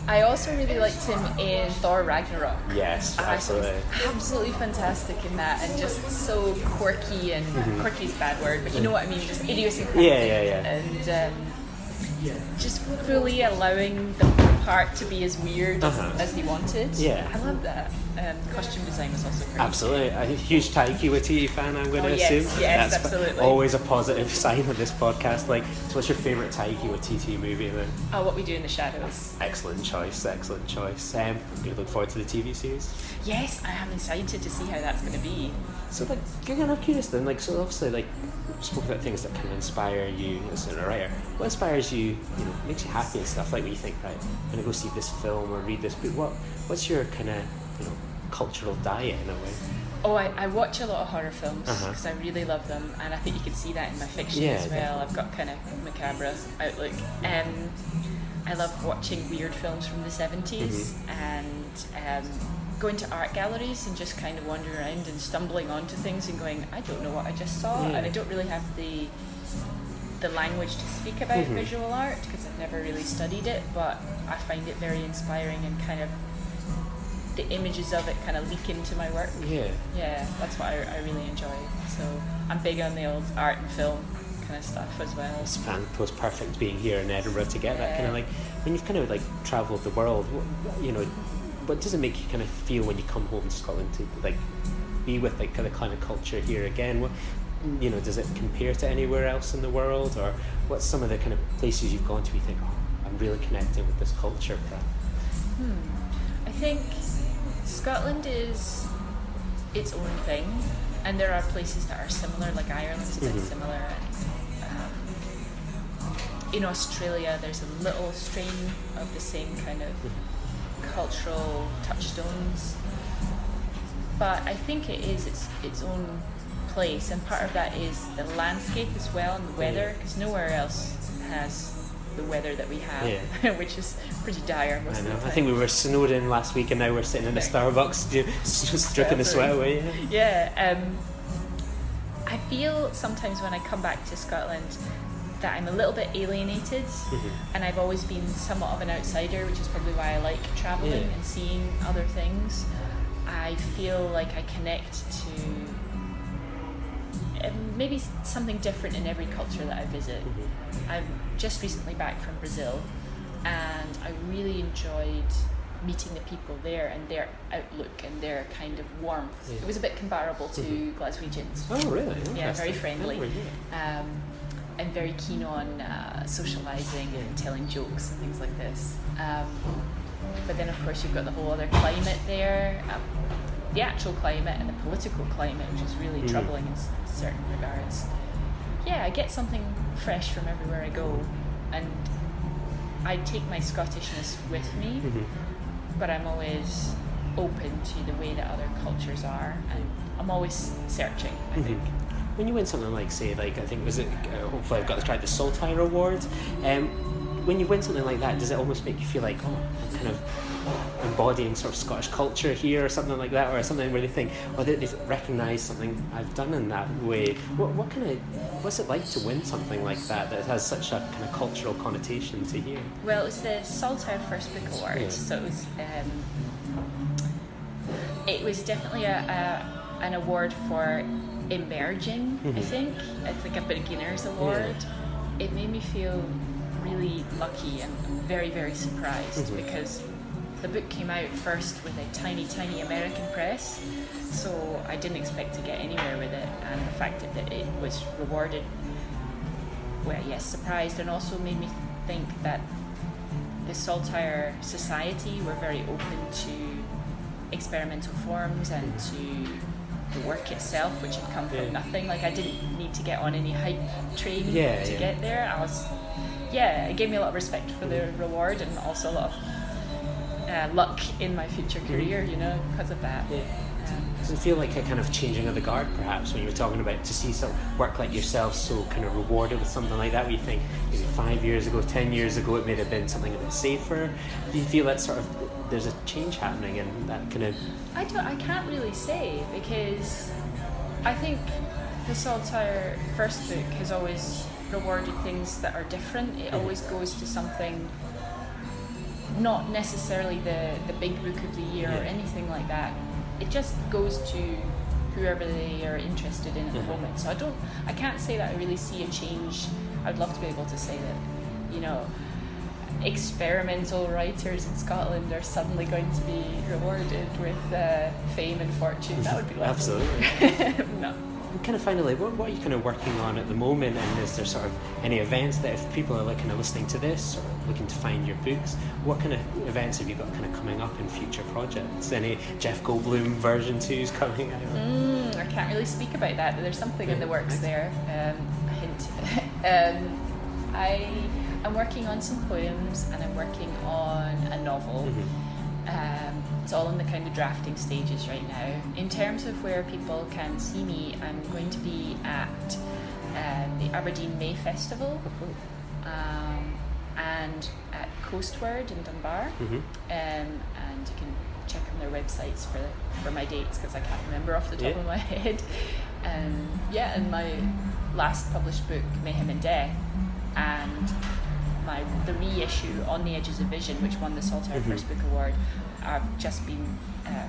[SPEAKER 7] I also really liked him in Thor Ragnarok.
[SPEAKER 8] Yes, absolutely.
[SPEAKER 7] Absolutely fantastic in that, and just so quirky, and quirky is a bad word, but you know what I mean, just idiosyncratic.
[SPEAKER 8] Yeah.
[SPEAKER 7] And just fully allowing the part to be as weird as they wanted. Yeah. I love that. Costume design was also great.
[SPEAKER 8] Absolutely. A huge Taiki Waititi fan, I'm going to assume.
[SPEAKER 7] Yes,
[SPEAKER 8] that's
[SPEAKER 7] absolutely.
[SPEAKER 8] Always a positive sign of this podcast. Like, so what's your favourite Taiki Waititi movie then?
[SPEAKER 7] What We Do in the Shadows.
[SPEAKER 8] Excellent choice. Do you look forward to the TV series?
[SPEAKER 7] Yes, I am excited to see how that's going to be.
[SPEAKER 8] So, like, I'm curious then, like, so obviously, like, we spoke about things that kind of inspire you as a writer. What inspires you, makes you happy and stuff, like when you think, right, I'm going to go see this film or read this book, what's your kind of, cultural diet in a way?
[SPEAKER 7] Oh, I watch a lot of horror films because I really love them, and I think you can see that in my fiction as well. Definitely. I've got kind of macabre outlook. I love watching weird films from the 70s and going to art galleries and just kind of wandering around and stumbling onto things and going, I don't know what I just saw, and I don't really have the language to speak about visual art because I've never really studied it, but I find it very inspiring, and kind of the images of it kind of leak into my work. Yeah, that's what I really enjoy. So I'm big on the old art and film kind of stuff as well.
[SPEAKER 8] It's perfect being here in Edinburgh to get that kind of like, when you've kind of like travelled the world, what does it make you kind of feel when you come home to Scotland to like be with like the kind of culture here again? What, does it compare to anywhere else in the world, or what's some of the kind of places you've gone to you think, I'm really connecting with this culture?
[SPEAKER 7] I think Scotland is its own thing, and there are places that are similar, like Ireland's a bit similar. In Australia, there's a little strain of the same kind of cultural touchstones, but I think it is its own place, and part of that is the landscape as well, and the weather, because nowhere else has the weather that we have, which is pretty dire most of the time.
[SPEAKER 8] I think we were snowed in last week, and now we're sitting in a Starbucks just dripping the sweat away.
[SPEAKER 7] I feel sometimes when I come back to Scotland that I'm a little bit alienated, and I've always been somewhat of an outsider, which is probably why I like travelling and seeing other things. I feel like I connect to maybe something different in every culture that I visit. I'm just recently back from Brazil, and I really enjoyed meeting the people there and their outlook and their kind of warmth. It was a bit comparable to Glaswegians.
[SPEAKER 8] Oh, really?
[SPEAKER 7] Yeah, very friendly. And very keen on socialising and telling jokes and things like this. But then, of course, you've got the whole other climate there, the actual climate and the political climate, which is really troubling in certain regards. Yeah, I get something fresh from everywhere I go, and I take my Scottishness with me, but I'm always open to the way that other cultures are, and I'm always searching, I think.
[SPEAKER 8] When you win something like, say, like, I think, was it, hopefully I've got this right, the Saltire Award, when you win something like that, does it almost make you feel like, I'm kind of embodying sort of Scottish culture here, or something like that, or something where they think, they've recognised something I've done in that way? What's it like to win something like that has such a kind of cultural connotation to you?
[SPEAKER 7] Well, it was the Saltire First Book Award, so it was definitely an award for emerging, I think. It's like a beginner's award. It made me feel really lucky and very, very surprised because the book came out first with a tiny, tiny American press, so I didn't expect to get anywhere with it, and the fact that it was rewarded, well, yes, surprised, and also made me think that the Saltire Society were very open to experimental forms and to the work itself, which had come from nothing. Like, I didn't need to get on any hype train to get there. It gave me a lot of respect for the reward, and also a lot of luck in my future career, because of that.
[SPEAKER 8] Does it feel like a kind of changing of the guard, perhaps, when you were talking about to see some work like yourself so kind of rewarded with something like that, where you think maybe 5 years ago, 10 years ago, it may have been something a bit safer? Do you feel that sort of there's a change happening and that kind of...
[SPEAKER 7] I can't really say, because I think the Saltire first book has always rewarded things that are different. It always goes to something, not necessarily the big book of the year or anything like that. It just goes to whoever they are interested in at the moment. So I can't say that I really see a change. I'd love to be able to say that, experimental writers in Scotland are suddenly going to be rewarded with fame and fortune. That would be lovely.
[SPEAKER 8] Absolutely.
[SPEAKER 7] No.
[SPEAKER 8] And kind of finally, what are you kind of working on at the moment, and is there sort of any events that if people are kind of listening to this or looking to find your books, what kind of events have you got kind of coming up in future projects? Any Jeff Goldblum version 2s coming out?
[SPEAKER 7] I can't really speak about that. There's something in the works there. A hint. I'm working on some poems, and I'm working on a novel. It's all in the kind of drafting stages right now. In terms of where people can see me, I'm going to be at the Aberdeen May Festival and at Coastward in Dunbar. And you can check on their websites for my dates, because I can't remember off the top of my head. And my last published book, Mayhem and Death, and the reissue On the Edges of Vision, which won the Saltire First Book Award, have just been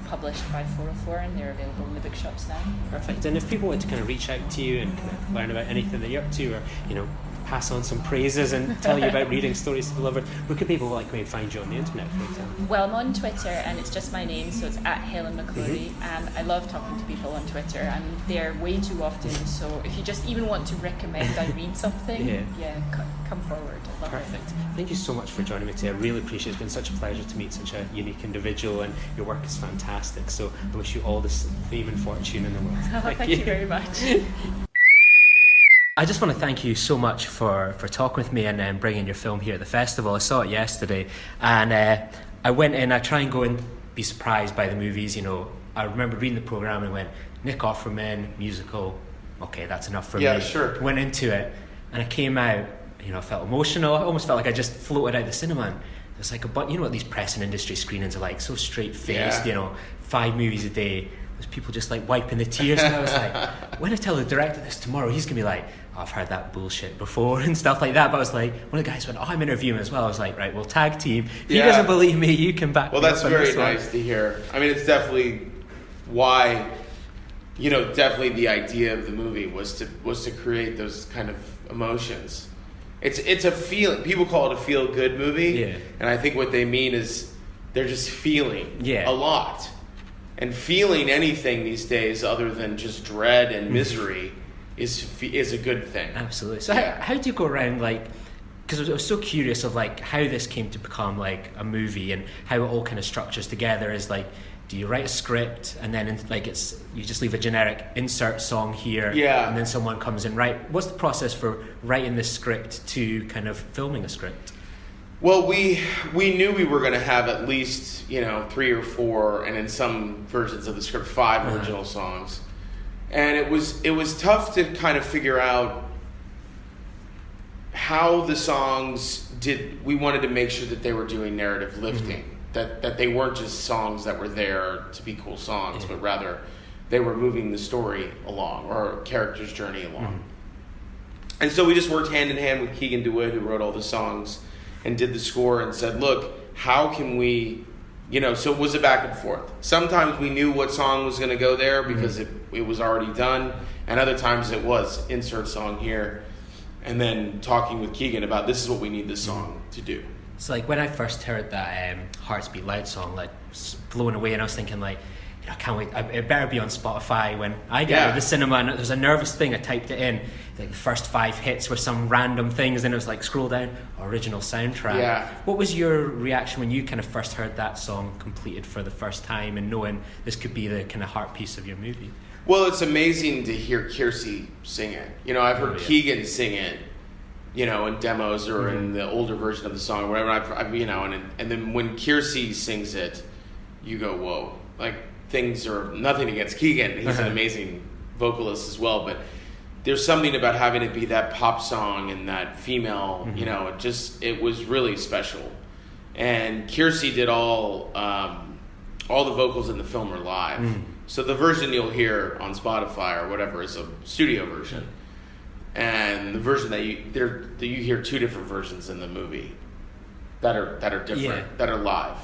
[SPEAKER 7] published by 404, and they're available in the bookshops now.
[SPEAKER 8] Perfect. And if people want to kind of reach out to you and kind of learn about anything that you're up to, or pass on some praises and tell you about reading stories to the lover, where could people maybe find you on the internet, for example?
[SPEAKER 7] Well, I'm on Twitter, and it's just my name, so it's at Helen McClory, and I love talking to people on Twitter. I'm there way too often, so if you just even want to recommend I read something, come forward. I love
[SPEAKER 8] Perfect.
[SPEAKER 7] it.
[SPEAKER 8] Thank you so much for joining me today. I really appreciate it. It's been such a pleasure to meet such a unique individual, and your work is fantastic. So I wish you all the fame and fortune in the world.
[SPEAKER 7] Thank you very much.
[SPEAKER 8] I just want to thank you so much for talking with me and bringing your film here at the festival. I saw it yesterday, and I went in. I try and go and be surprised by the movies. I remember reading the programme and went, Nick Offerman, musical, okay, that's enough for me.
[SPEAKER 9] Yeah, sure.
[SPEAKER 8] Went into it, and I came out, I felt emotional. I almost felt like I just floated out of the cinema. And it was like what these press and industry screenings are like, so straight-faced, 5 movies a day. There's people just like wiping the tears, and I was like, when I tell the director this tomorrow, he's going to be like, I've heard that bullshit before and stuff like that. But I was like, one of the guys went, I'm interviewing him as well. I was like, right, well, tag team. If he doesn't believe me, you can back me up.
[SPEAKER 9] Well, that's very nice to hear. I mean, it's definitely why, definitely the idea of the movie was to create those kind of emotions. It's a feeling. People call it a feel-good movie. And I think what they mean is they're just feeling a lot. And feeling anything these days other than just dread and misery is a good thing.
[SPEAKER 8] Absolutely. So how do you go around, because I was so curious of how this came to become a movie, and how it all kind of structures together is do you write a script and then you just leave a generic insert song here, and then someone comes in, right? What's the process for writing this script to kind of filming a script?
[SPEAKER 9] Well, we knew we were going to have at least 3 or 4, and in some versions of the script 5 original songs, and it was tough to kind of figure out how the songs did. We wanted to make sure that they were doing narrative lifting, that they weren't just songs that were there to be cool songs, but rather they were moving the story along, or a character's journey along. And so we just worked hand in hand with Keegan DeWitt, who wrote all the songs and did the score, and said, look, how can we, so it was a back and forth. Sometimes we knew what song was going to go there because it was already done, And other times it was insert song here, and then talking with Keegan about this is what we need this song to do.
[SPEAKER 8] It's like when I first heard that Hearts Beat Loud song, like blown away, and I was thinking like, I can't wait. It better be on Spotify when I get out of the cinema. And there was a nervous thing. I typed it in. Like the first 5 hits were some random things. Then it was like scroll down, original soundtrack.
[SPEAKER 9] Yeah.
[SPEAKER 8] What was your reaction when you kind of first heard that song completed for the first time and knowing this could be the kind of heart piece of your movie?
[SPEAKER 9] Well, it's amazing to hear Kiersey sing it. I've heard Keegan sing it, in demos or in the older version of the song, or whatever. And then when Kiersey sings it, you go, whoa, like. Things are nothing against Keegan. He's an amazing vocalist as well, but there's something about having it be that pop song and that female, it was really special. And Kiersey did all the vocals in the film are live. So the version you'll hear on Spotify or whatever is a studio version. And the version that you hear 2 different versions in the movie that are different, that are live.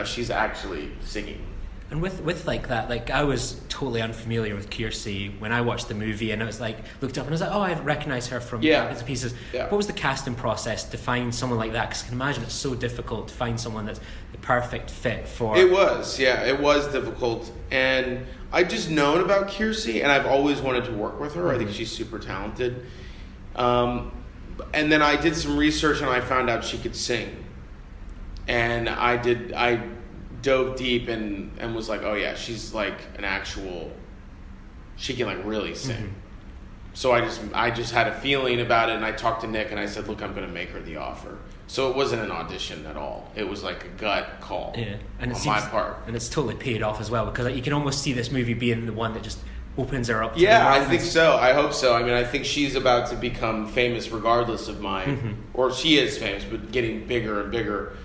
[SPEAKER 9] She's actually singing.
[SPEAKER 8] And with like that, like I was totally unfamiliar with Kiersey when I watched the movie, and I was like looked up and I was like, oh, I recognise her from bits and pieces. What was the casting process to find someone like that? Because I can imagine it's so difficult to find someone that's the perfect fit for.
[SPEAKER 9] It was difficult, and I've just known about Kiersey, and I've always wanted to work with her. I think she's super talented. And then I did some research, and I found out she could sing, and I dove deep and was like, oh yeah, she's like she can like really sing. So I just had a feeling about it, and I talked to Nick and I said, look, I'm going to make her the offer. So it wasn't an audition at all. It was like a gut call
[SPEAKER 8] and
[SPEAKER 9] on my part.
[SPEAKER 8] And it's totally paid off as well, because like, you can almost see this movie being the one that just opens her up to
[SPEAKER 9] I think so. I hope so. I mean, I think she's about to become famous regardless of or she is famous, but getting bigger and bigger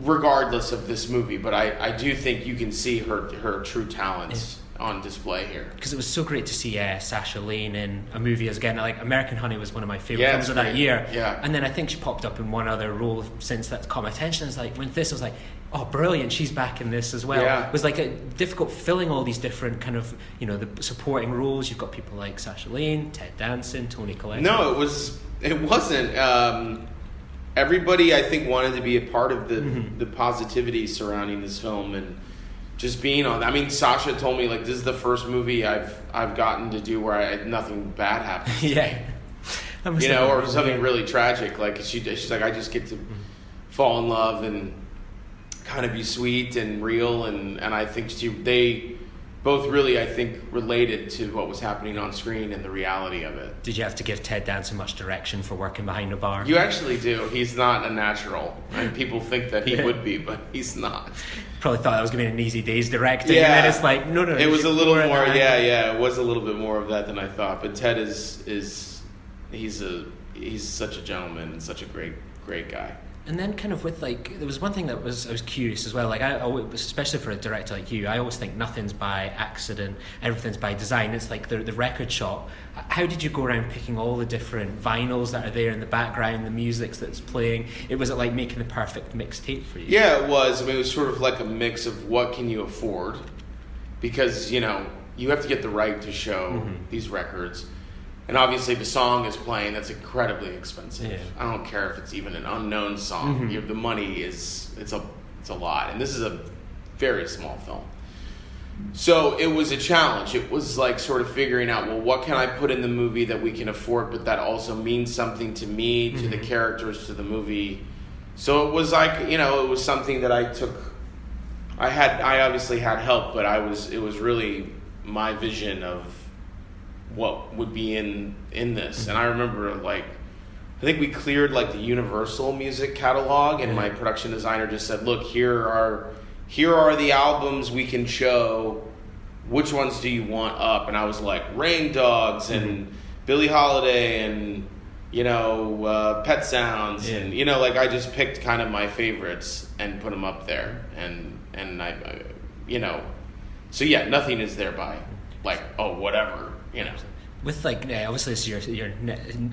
[SPEAKER 9] regardless of this movie. But I do think you can see her true talents on display here.
[SPEAKER 8] Because it was so great to see Sasha Lane in a movie as again. Like American Honey was one of my favourite films of that year.
[SPEAKER 9] Yeah.
[SPEAKER 8] And then I think she popped up in one other role since that caught my attention. It's like when this I was like, oh, brilliant, she's back in this as well.
[SPEAKER 9] Yeah.
[SPEAKER 8] It was like a difficult filling all these different kind of, the supporting roles. You've got people like Sasha Lane, Ted Danson, Toni Collette.
[SPEAKER 9] No, it wasn't. Everybody, I think, wanted to be a part of the positivity surrounding this film and just being on. I mean, Sasha told me, like, this is the first movie I've gotten to do where nothing bad happens to me. Or something really tragic. Like, she's like, I just get to fall in love and kind of be sweet and real. And I think they both really, I think, related to what was happening on screen and the reality of it.
[SPEAKER 8] Did you have to give Ted Danson much direction for working behind a bar?
[SPEAKER 9] You actually do. He's not a natural. And people think that he would be, but he's not.
[SPEAKER 8] Probably thought that was going to be an Easy Days directing, and then it's like, no.
[SPEAKER 9] It was a little more, it was a little bit more of that than I thought. But Ted he's such a gentleman and such a great guy.
[SPEAKER 8] And then kind of with like, there was one thing that I was curious as well, like I always, especially for a director like you, I always think nothing's by accident, everything's by design. It's like the record shop. How did you go around picking all the different vinyls that are there in the background, the music that's playing? Was it like making the perfect mixtape for you?
[SPEAKER 9] Yeah, it was. I mean, it was sort of like a mix of what can you afford, because, you have to get the right to show these records. And obviously the song is playing, that's incredibly expensive. Yeah. I don't care if it's even an unknown song. The money it's a lot. And this is a very small film. So it was a challenge. It was like sort of figuring out, well, what can I put in the movie that we can afford, but that also means something to me, to the characters, to the movie. So it was like, it was something that I took. I obviously had help, but it was really my vision of what would be in this. And I remember, like, I think we cleared like the Universal music catalog, and my production designer just said, look, here are the albums we can show, which ones do you want up? And I was like, Rain Dogs and Billie Holiday and Pet Sounds, and like I just picked kind of my favorites and put them up there, and I so yeah, nothing is there by like, oh, whatever.
[SPEAKER 8] With like, obviously this is your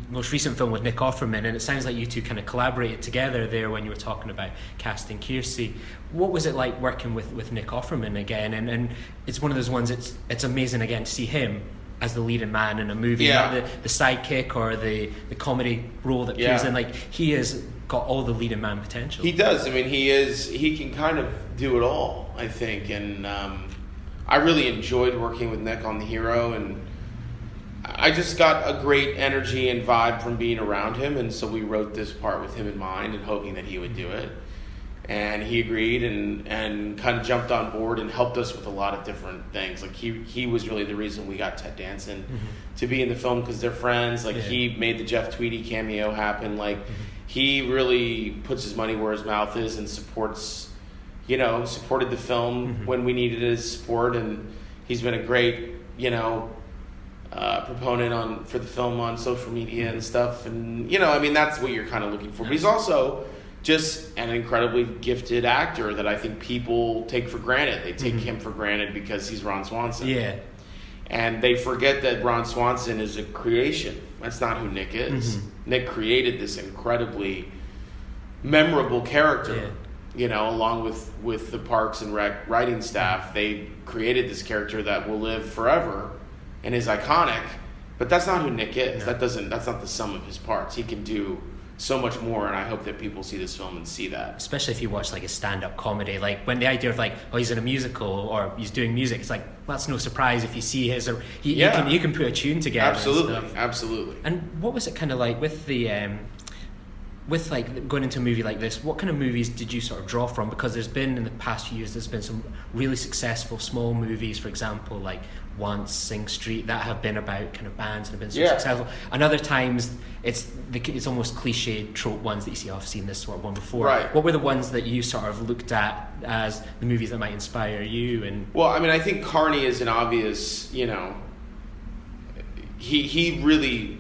[SPEAKER 8] most recent film with Nick Offerman, and it sounds like you two kind of collaborated together there when you were talking about casting Kiersey. What was it like working with Nick Offerman again? And it's one of those ones, it's amazing again to see him as the leading man in a movie,
[SPEAKER 9] Yeah.
[SPEAKER 8] not the sidekick or the comedy role that plays in. Like, he has got all the leading man potential.
[SPEAKER 9] He does. I mean, he can kind of do it all, I think. And I really enjoyed working with Nick on The Hero, and I just got a great energy and vibe from being around him, and so we wrote this part with him in mind and hoping that he would do it. And he agreed and kind of jumped on board and helped us with a lot of different things. Like, he was really the reason we got Ted Danson to be in the film, because they're friends. Like, he made the Jeff Tweedy cameo happen. Like, he really puts his money where his mouth is and supported the film when we needed his support. And he's been a great, proponent for the film on social media and stuff. And, that's what you're kind of looking for. But he's also just an incredibly gifted actor that I think people take for granted. They take him for granted because he's Ron Swanson.
[SPEAKER 8] Yeah.
[SPEAKER 9] And they forget that Ron Swanson is a creation. That's not who Nick is. Nick created this incredibly memorable character. Along with the Parks and Rec writing staff. They created this character that will live forever and is iconic. But that's not who Nick is.
[SPEAKER 8] No.
[SPEAKER 9] That's not the sum of his parts. He can do so much more, and I hope that people see this film and see that.
[SPEAKER 8] Especially if you watch like a stand-up comedy, like when the idea of like, oh, he's in a musical or he's doing music, it's like, well, that's no surprise if you see his, or he can put a tune together.
[SPEAKER 9] Absolutely.
[SPEAKER 8] And what was it kind of like with the with like going into a movie like this? What kind of movies did you sort of draw from? Because there's been in the past few years, there's been some really successful small movies, for example, like Once, Sing Street, that have been about kind of bands and have been so successful. And other times it's almost cliched trope ones that you see. I've seen this sort of one before.
[SPEAKER 9] Right.
[SPEAKER 8] What were the ones that you sort of looked at as the movies that might inspire you? And
[SPEAKER 9] well, I mean, I think Carney is an obvious. He really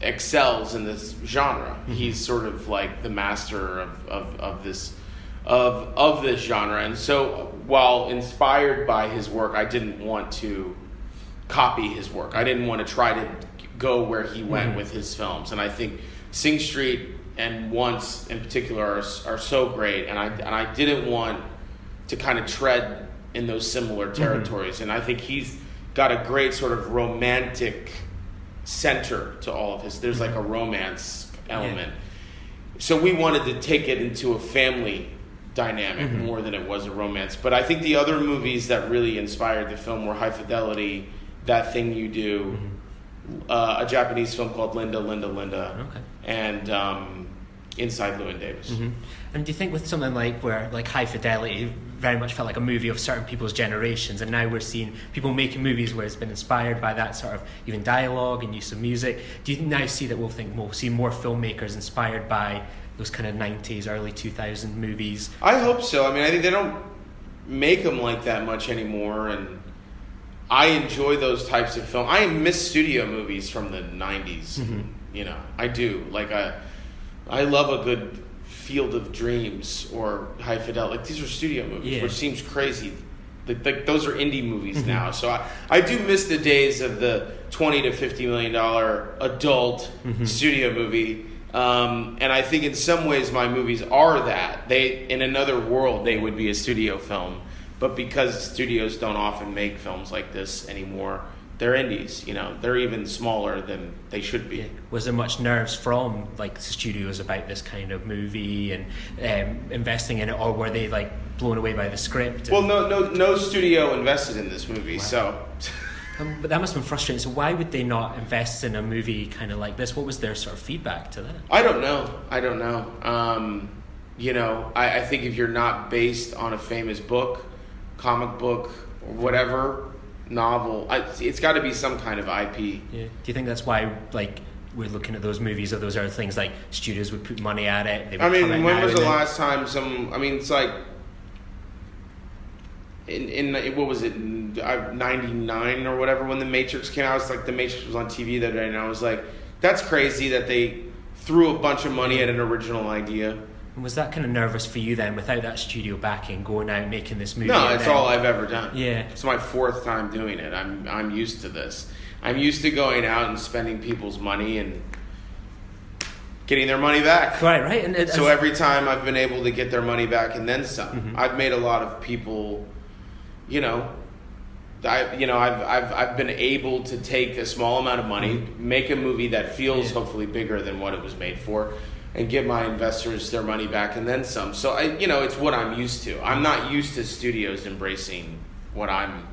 [SPEAKER 9] excels in this genre. He's sort of like the master of this genre. And so, while inspired by his work, I didn't want to copy his work. I didn't want to try to go where he went with his films. And I think Sing Street and Once in particular are so great. And I didn't want to kind of tread in those similar territories. And I think he's got a great sort of romantic center to all of his. There's like a romance element. So we wanted to take it into a family dynamic more than it was a romance. But I think the other movies that really inspired the film were High Fidelity, That Thing You Do, a Japanese film called Linda, and Inside Llewyn Davis.
[SPEAKER 8] And do you think with something like where like High Fidelity very much felt like a movie of certain people's generations, and now we're seeing people making movies where it's been inspired by that sort of even dialogue and use of music, do you now see that we'll see more filmmakers inspired by those kind of 90s, early 2000 movies?
[SPEAKER 9] I hope so. I mean, I think they don't make them like that much anymore, and I enjoy those types of films. I miss studio movies from the 90s. I do. Like, I love a good Field of Dreams or High Fidelity. Like, these are studio movies, which seems crazy. Like those are indie movies now. So I do miss the days of the $20 to $50 million adult studio movie. And I think in some ways my movies are that. In another world, they would be a studio film. But because studios don't often make films like this anymore, they're indies. They're even smaller than they should be.
[SPEAKER 8] Was there much nerves from like studios about this kind of movie and investing in it, or were they like blown away by the script?
[SPEAKER 9] Well, no studio invested in this movie, so.
[SPEAKER 8] But that must have been frustrating. So why would they not invest in a movie kind of like this? What was their sort of feedback to that?
[SPEAKER 9] I don't know. I think if you're not based on a famous book, comic book, or whatever, novel, it's got to be some kind of IP.
[SPEAKER 8] Yeah. Do you think that's why, like, we're looking at those movies or those other things, like studios would put money at it? They would
[SPEAKER 9] when was the last time it's like in what was it, 99 or whatever, when The Matrix came out? It's like The Matrix was on TV the other day, and I was like, that's crazy that they threw a bunch of money at an original idea.
[SPEAKER 8] And was that kind of nervous for you then, without that studio backing, going out and making this movie?
[SPEAKER 9] No, it's all I've ever done.
[SPEAKER 8] Yeah.
[SPEAKER 9] It's my fourth time doing it. I'm used to this. I'm used to going out and spending people's money and getting their money back.
[SPEAKER 8] Right. And
[SPEAKER 9] so every time I've been able to get their money back and then some. I've made a lot of people, I've been able to take a small amount of money, make a movie that feels hopefully bigger than what it was made for, and give my investors their money back and then some. So it's what I'm used to. I'm not used to studios embracing what I'm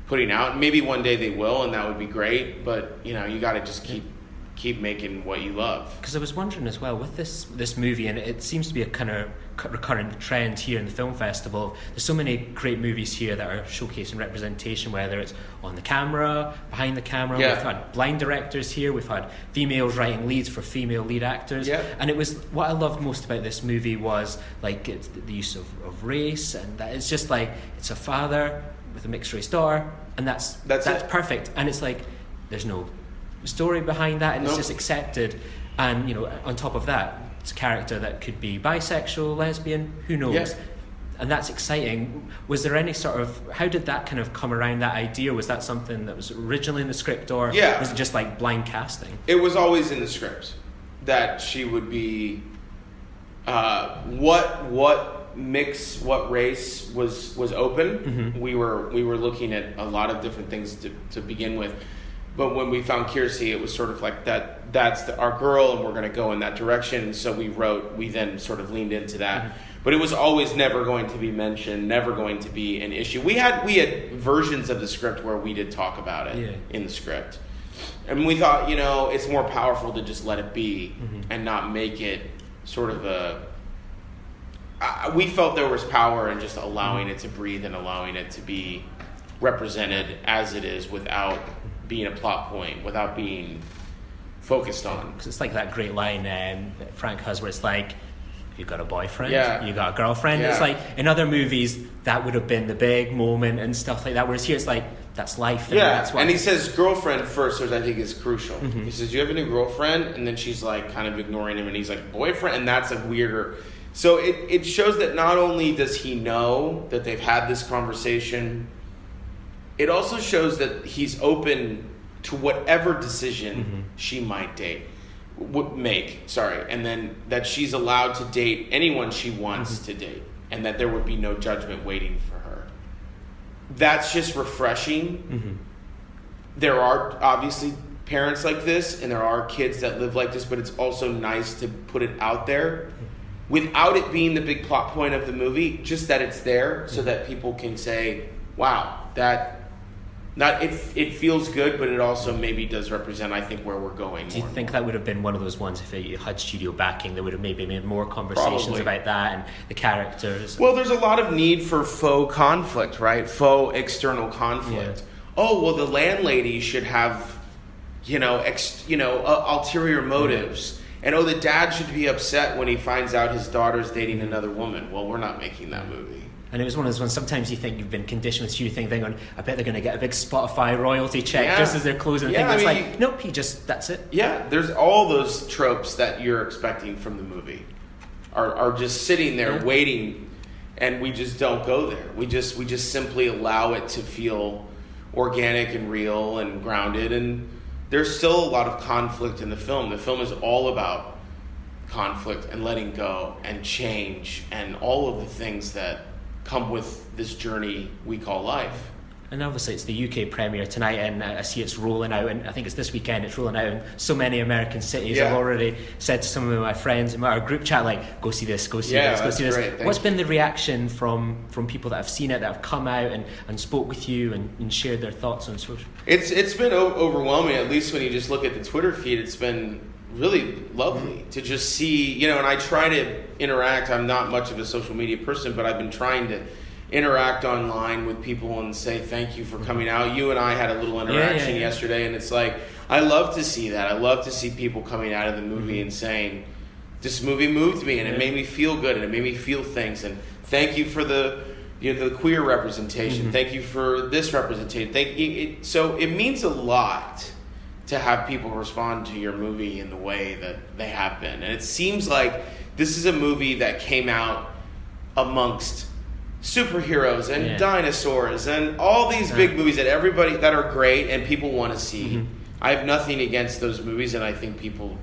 [SPEAKER 9] putting out. Maybe one day they will, and that would be great. But you got to just keep making what you love.
[SPEAKER 8] Because I was wondering as well with this movie, and it seems to be a kind of recurrent trend here in the film festival. There's so many great movies here that are showcasing representation, whether it's on the camera, behind the camera.
[SPEAKER 9] Yeah.
[SPEAKER 8] We've had blind directors here. We've had females writing leads for female lead actors.
[SPEAKER 9] Yeah.
[SPEAKER 8] And it was what I loved most about this movie was like it's the use of race, and that it's just like it's a father with a mixed race daughter, and that's
[SPEAKER 9] it.
[SPEAKER 8] perfect. And it's like there's no story behind that, and it's just accepted. And on top of that, it's a character that could be bisexual, lesbian, who knows?
[SPEAKER 9] Yeah.
[SPEAKER 8] And that's exciting. Was there any sort of, how did that kind of come around, that idea? Was that something that was originally in the script, or was it just like blind casting?
[SPEAKER 9] It was always in the script that she would be what mix, what race was open.
[SPEAKER 8] Mm-hmm.
[SPEAKER 9] We were looking at a lot of different things to begin with. But when we found Kiersey, it was sort of like that's our girl, and we're going to go in that direction. So we then sort of leaned into that.
[SPEAKER 8] Mm-hmm.
[SPEAKER 9] But it was always never going to be mentioned, never going to be an issue. We had versions of the script where we did talk about it in the script. And we thought, it's more powerful to just let it be and not make it sort of we felt there was power in just allowing it to breathe and allowing it to be represented as it is without being a plot point, without being focused on.
[SPEAKER 8] Because it's like that great line that Frank has where it's like, you got a boyfriend, you got a girlfriend.
[SPEAKER 9] Yeah.
[SPEAKER 8] It's like in other movies that would have been the big moment and stuff like that, whereas here it's like that's life. And that's what
[SPEAKER 9] and he says girlfriend first, which I think is crucial.
[SPEAKER 8] Mm-hmm.
[SPEAKER 9] He says, "Do you have a new girlfriend?" And then she's like kind of ignoring him, and he's like, "Boyfriend," and that's a weirder. So it shows that not only does he know that they've had this conversation, it also shows that he's open to whatever decision she might make, and then that she's allowed to date anyone she wants to date, and that there would be no judgment waiting for her. That's just refreshing. There are obviously parents like this, and there are kids that live like this, but it's also nice to put it out there without it being the big plot point of the movie, just that it's there so that people can say, wow, it feels good, but it also maybe does represent, I think, where we're going.
[SPEAKER 8] Do you think that would have been one of those ones if it had studio backing that would have maybe made more conversations about that and the characters?
[SPEAKER 9] Well, there's a lot of need for faux conflict, right? Faux external conflict.
[SPEAKER 8] Yeah.
[SPEAKER 9] Oh, well, the landlady should have, ulterior motives. And the dad should be upset when he finds out his daughter's dating another woman. Well, we're not making that movie.
[SPEAKER 8] And it was one of those ones, sometimes you think you've been conditioned with studio thing on, I bet they're going to get a big Spotify royalty check just as they're closing the thing. It's like, nope, that's it.
[SPEAKER 9] Yeah, there's all those tropes that you're expecting from the movie are just sitting there waiting, and we just don't go there. We just simply allow it to feel organic and real and grounded, and there's still a lot of conflict in the film. The film is all about conflict and letting go and change and all of the things that come with this journey we call life.
[SPEAKER 8] And obviously it's the UK premiere tonight, and I see it's rolling out, and I think it's this weekend, it's rolling out in so many American cities. I've already said to some of my friends in our group chat, like, go see this, go see this, go see this.
[SPEAKER 9] Great.
[SPEAKER 8] What's been the reaction from people that have seen it, that have come out and spoke with you and shared their thoughts on social?
[SPEAKER 9] It's been overwhelming, at least when you just look at the Twitter feed. It's been really lovely to just see, and I try to interact. I'm not much of a social media person, but I've been trying to interact online with people and say thank you for coming out. You and I had a little interaction yesterday, and it's like, I love to see that. I love to see people coming out of the movie and saying, this movie moved me, and it made me feel good, and it made me feel things, and thank you for the queer representation. Thank you for this representation. So it means a lot to have people respond to your movie in the way that they have been. And it seems like this is a movie that came out amongst superheroes and dinosaurs and all these big movies that are great and people want to see. I have nothing against those movies, and I think people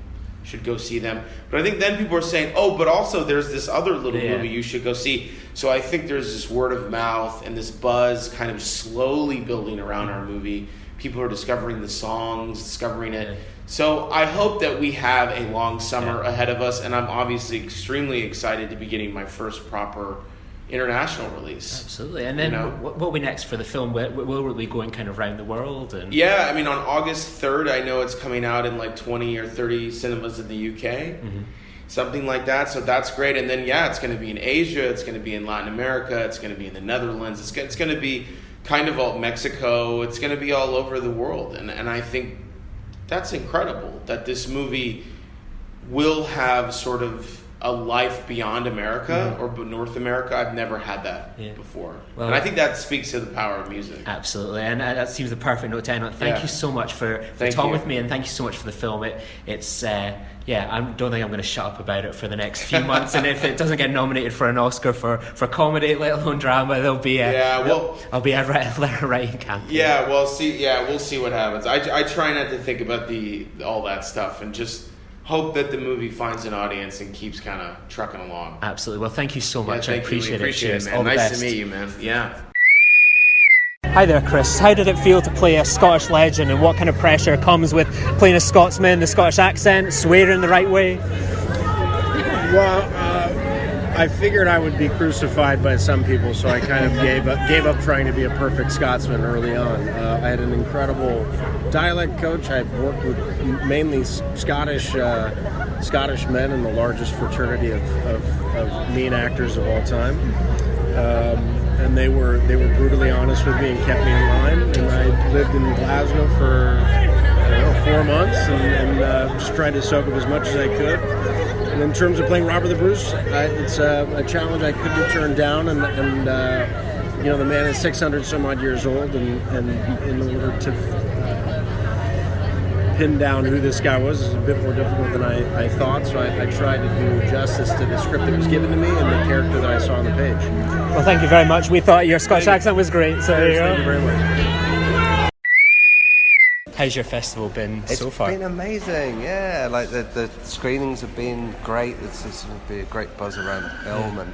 [SPEAKER 9] should go see them. But I think then people are saying, oh, but also there's this other little movie you should go see. So I think there's this word of mouth and this buzz kind of slowly building around our movie. People are discovering the songs, discovering it. So I hope that we have a long summer ahead of us, and I'm obviously extremely excited to be getting my first proper international release.
[SPEAKER 8] Absolutely. And then what will be next for the film? Will we be going kind of around the world? And
[SPEAKER 9] yeah, I mean, on August 3rd, I know it's coming out in like 20 or 30 cinemas in the UK. Something like that. So that's great. And then, it's going to be in Asia. It's going to be in Latin America. It's going to be in the Netherlands. It's going to be kind of all Mexico. It's going to be all over the world. And I think that's incredible that this movie will have sort of a life beyond America or North America. I've never had that before. Well, and I think that speaks to the power of music.
[SPEAKER 8] Absolutely. And that seems the perfect note to end on. Thank you so much for talking with me, and thank you so much for the film. I don't think I'm going to shut up about it for the next few months. And if it doesn't get nominated for an Oscar for comedy, let alone drama, there'll be I'll be a writing campaign.
[SPEAKER 9] Yeah, we'll see what happens. I try not to think about all that stuff and just hope that the movie finds an audience and keeps kind of trucking along.
[SPEAKER 8] Absolutely. Well, thank you so much. I appreciate
[SPEAKER 9] it, man. Nice to meet you, man. Yeah.
[SPEAKER 8] Hi there, Chris. How did it feel to play a Scottish legend, and what kind of pressure comes with playing a Scotsman, the Scottish accent, swearing the right way?
[SPEAKER 10] Well, I figured I would be crucified by some people, so I kind of gave up trying to be a perfect Scotsman early on. I had an incredible dialect coach. I worked with mainly Scottish men in the largest fraternity of mean actors of all time, and they were brutally honest with me and kept me in line. And I lived in Glasgow for 4 months and just tried to soak up as much as I could. And in terms of playing Robert the Bruce, it's a challenge I couldn't turn down. And the man is 600 some odd years old, and in order to pin down who this guy was is a bit more difficult than I thought, so I tried to do justice to the script that was given to me and the character that I saw on the page.
[SPEAKER 8] Well, thank you very much. We thought your Scottish accent was great, so
[SPEAKER 10] thank you very much.
[SPEAKER 8] How's your festival been so far?
[SPEAKER 11] It's been amazing, yeah. Like the screenings have been great. It's been a great buzz around the film, and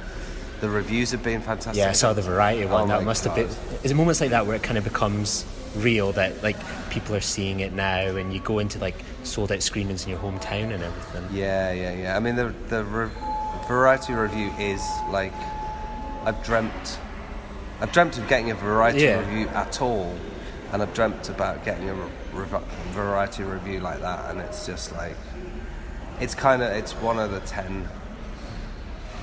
[SPEAKER 11] the reviews have been fantastic.
[SPEAKER 8] Yeah, I saw the Variety one. That must have been. Is it moments like that where it kind of becomes real, that like people are seeing it now, and you go into like sold out screenings in your hometown and everything?
[SPEAKER 11] Yeah. I mean, the Variety review is like, I've dreamt of getting a Variety review at all, and I've dreamt about getting a Variety review like that, and it's just like, it's one of the 10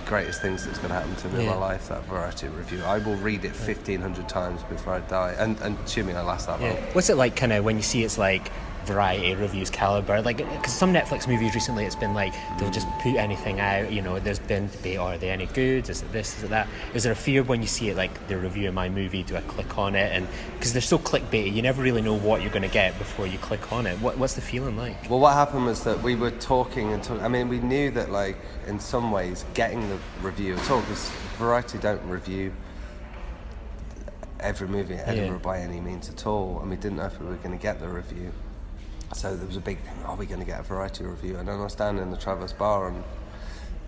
[SPEAKER 11] greatest things that's going to happen to me in my life, that Variety review. I will read it 1,500 times before I die, and assuming I last that long.
[SPEAKER 8] What's it like kind of when you see it's like Variety reviews Calibre, like, because some Netflix movies recently it's been like they'll just put anything out, there's been debate, are they any good, is it this, is it that? Is there a fear when you see it like they're reviewing my movie, do I click on it? And because they're so clickbaity, you never really know what you're going to get before you click on it. What's the feeling like?
[SPEAKER 11] Well, what happened was that we were talking, I mean, we knew that like in some ways getting the review at all, because Variety don't review every movie in Edinburgh by any means at all, and we didn't know if we were going to get the review. So there was a big thing, are we going to get a Variety review? And then I was down in the Traverse Bar on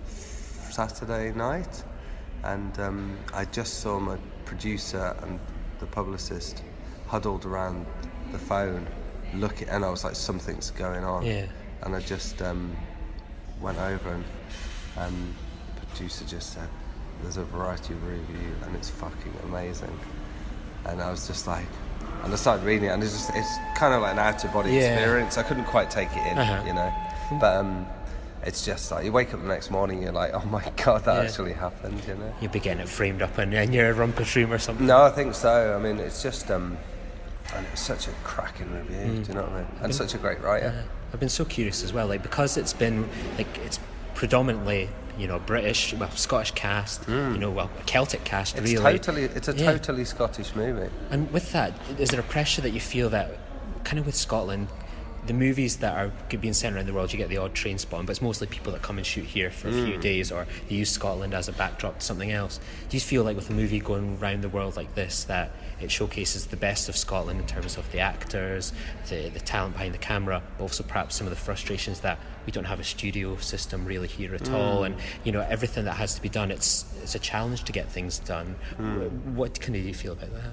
[SPEAKER 11] Saturday night, and I just saw my producer and the publicist huddled around the phone looking, and I was like, something's going on. And I just went over, and the producer just said, there's a Variety review and it's fucking amazing. And I was just like, and I started reading it, and it's kind of like an out-of-body experience. I couldn't quite take it in, But it's just like, you wake up the next morning, you're like, oh my God, that actually happened,
[SPEAKER 8] You'll be getting it framed up in your rumpus room or something.
[SPEAKER 11] No, I think so. I mean, it's just, and it was such a cracking review, do you know what I mean? And such a great writer.
[SPEAKER 8] I've been so curious as well, like, because it's been, like, it's predominantly, British, Scottish cast, Celtic cast,
[SPEAKER 11] it's
[SPEAKER 8] really.
[SPEAKER 11] It's a totally Scottish movie.
[SPEAKER 8] And with that, is there a pressure that you feel that, kind of with Scotland, the movies that are being sent around the world, you get the odd train spotting, but it's mostly people that come and shoot here for a few days, or they use Scotland as a backdrop to something else. Do you feel like with a movie going around the world like this that it showcases the best of Scotland in terms of the actors, the talent behind the camera, but also perhaps some of the frustrations that we don't have a studio system really here at all, and everything that has to be done, it's a challenge to get things done. What do you feel about that?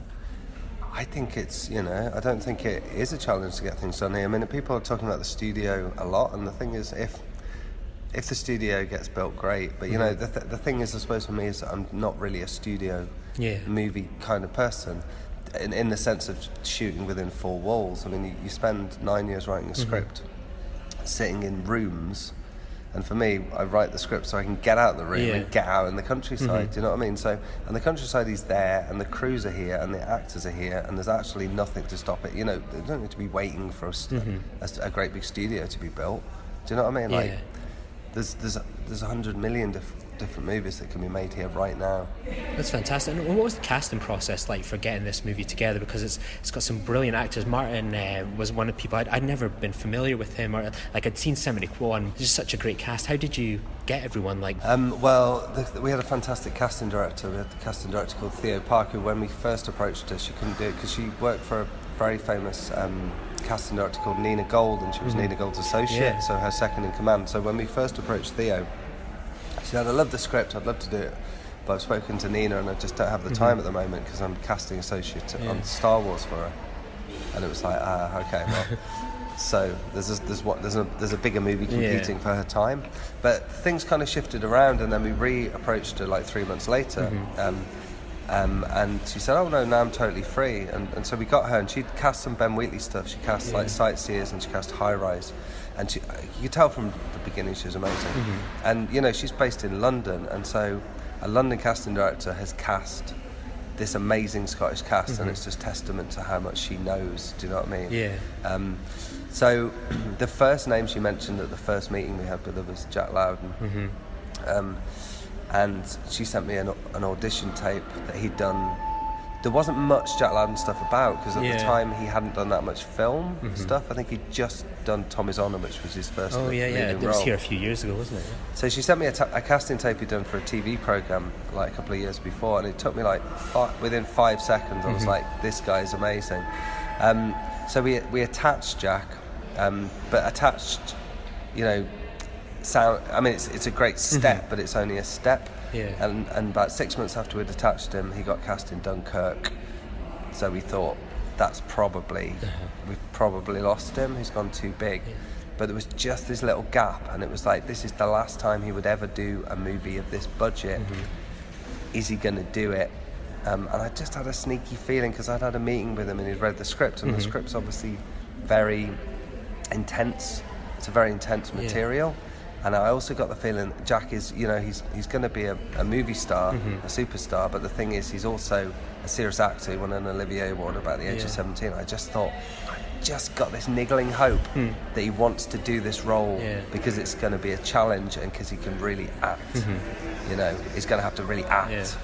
[SPEAKER 11] I think it's, I don't think it is a challenge to get things done here. I mean, people are talking about the studio a lot, and the thing is, if the studio gets built, great. But, the thing is, I suppose for me, is that I'm not really a studio movie kind of person in the sense of shooting within four walls. I mean, you spend 9 years writing a script, sitting in rooms. And for me, I write the script so I can get out of the room and get out in the countryside. Do you know what I mean? So, and the countryside is there, and the crews are here, and the actors are here, and there's actually nothing to stop it. They don't need to be waiting for a great big studio to be built. Do you know what I mean? Like, there's 100 million different movies that can be made here right now.
[SPEAKER 8] That's fantastic. And what was the casting process like for getting this movie together? Because it's got some brilliant actors. Martin was one of the people I'd never been familiar with him, or like I'd seen Semini Kwan. Just such a great cast. How did you get everyone like?
[SPEAKER 11] We had a fantastic casting director. We had the casting director called Theo Parker. When we first approached her, she couldn't do it because she worked for a very famous casting director called Nina Gold, and she was Nina Gold's associate, so her second in command. So when we first approached Theo, she said, I love the script, I'd love to do it, but I've spoken to Nina and I just don't have the time at the moment because I'm casting associate on Star Wars for her. And it was like, okay, well, so there's a bigger movie competing for her time. But things kind of shifted around, and then we re-approached her like 3 months later. And she said, oh no, now I'm totally free. And so we got her, and she'd cast some Ben Wheatley stuff. She cast like Sightseers, and she cast High Rise. And you could tell from the beginning she was amazing. And, she's based in London, and so a London casting director has cast this amazing Scottish cast, and it's just testament to how much she knows. Do you know what I mean?
[SPEAKER 8] Yeah.
[SPEAKER 11] So the first name she mentioned at the first meeting we had with her was Jack Loudon. And she sent me an audition tape that he'd done. There wasn't much Jack Loudon stuff about, because at the time he hadn't done that much film stuff. I think he'd just done Tommy's Honour, which was his first leading
[SPEAKER 8] It was
[SPEAKER 11] role.
[SPEAKER 8] here a few years ago, wasn't it?
[SPEAKER 11] So she sent me a casting tape he'd done for a TV programme like a couple of years before, and it took me like within 5 seconds I was like, this guy's amazing. So we attached Jack, but attached, sound. I mean, it's a great step, but it's only a step.
[SPEAKER 8] Yeah.
[SPEAKER 11] And about 6 months after we'd attached him, he got cast in Dunkirk. So we thought, that's probably we've probably lost him. He's gone too big. Yeah. But there was just this little gap, and it was like, this is the last time he would ever do a movie of this budget. Is he going to do it? And I just had a sneaky feeling, because I'd had a meeting with him and he'd read the script, and the script's obviously very intense. It's a very intense material. And I also got the feeling Jack is, he's going to be a movie star, a superstar, but the thing is, he's also a serious actor. He won an Olivier Award about the age of 17. I just thought, I just got this niggling hope that he wants to do this role because it's going to be a challenge, and because he can really act. He's going to have to really act.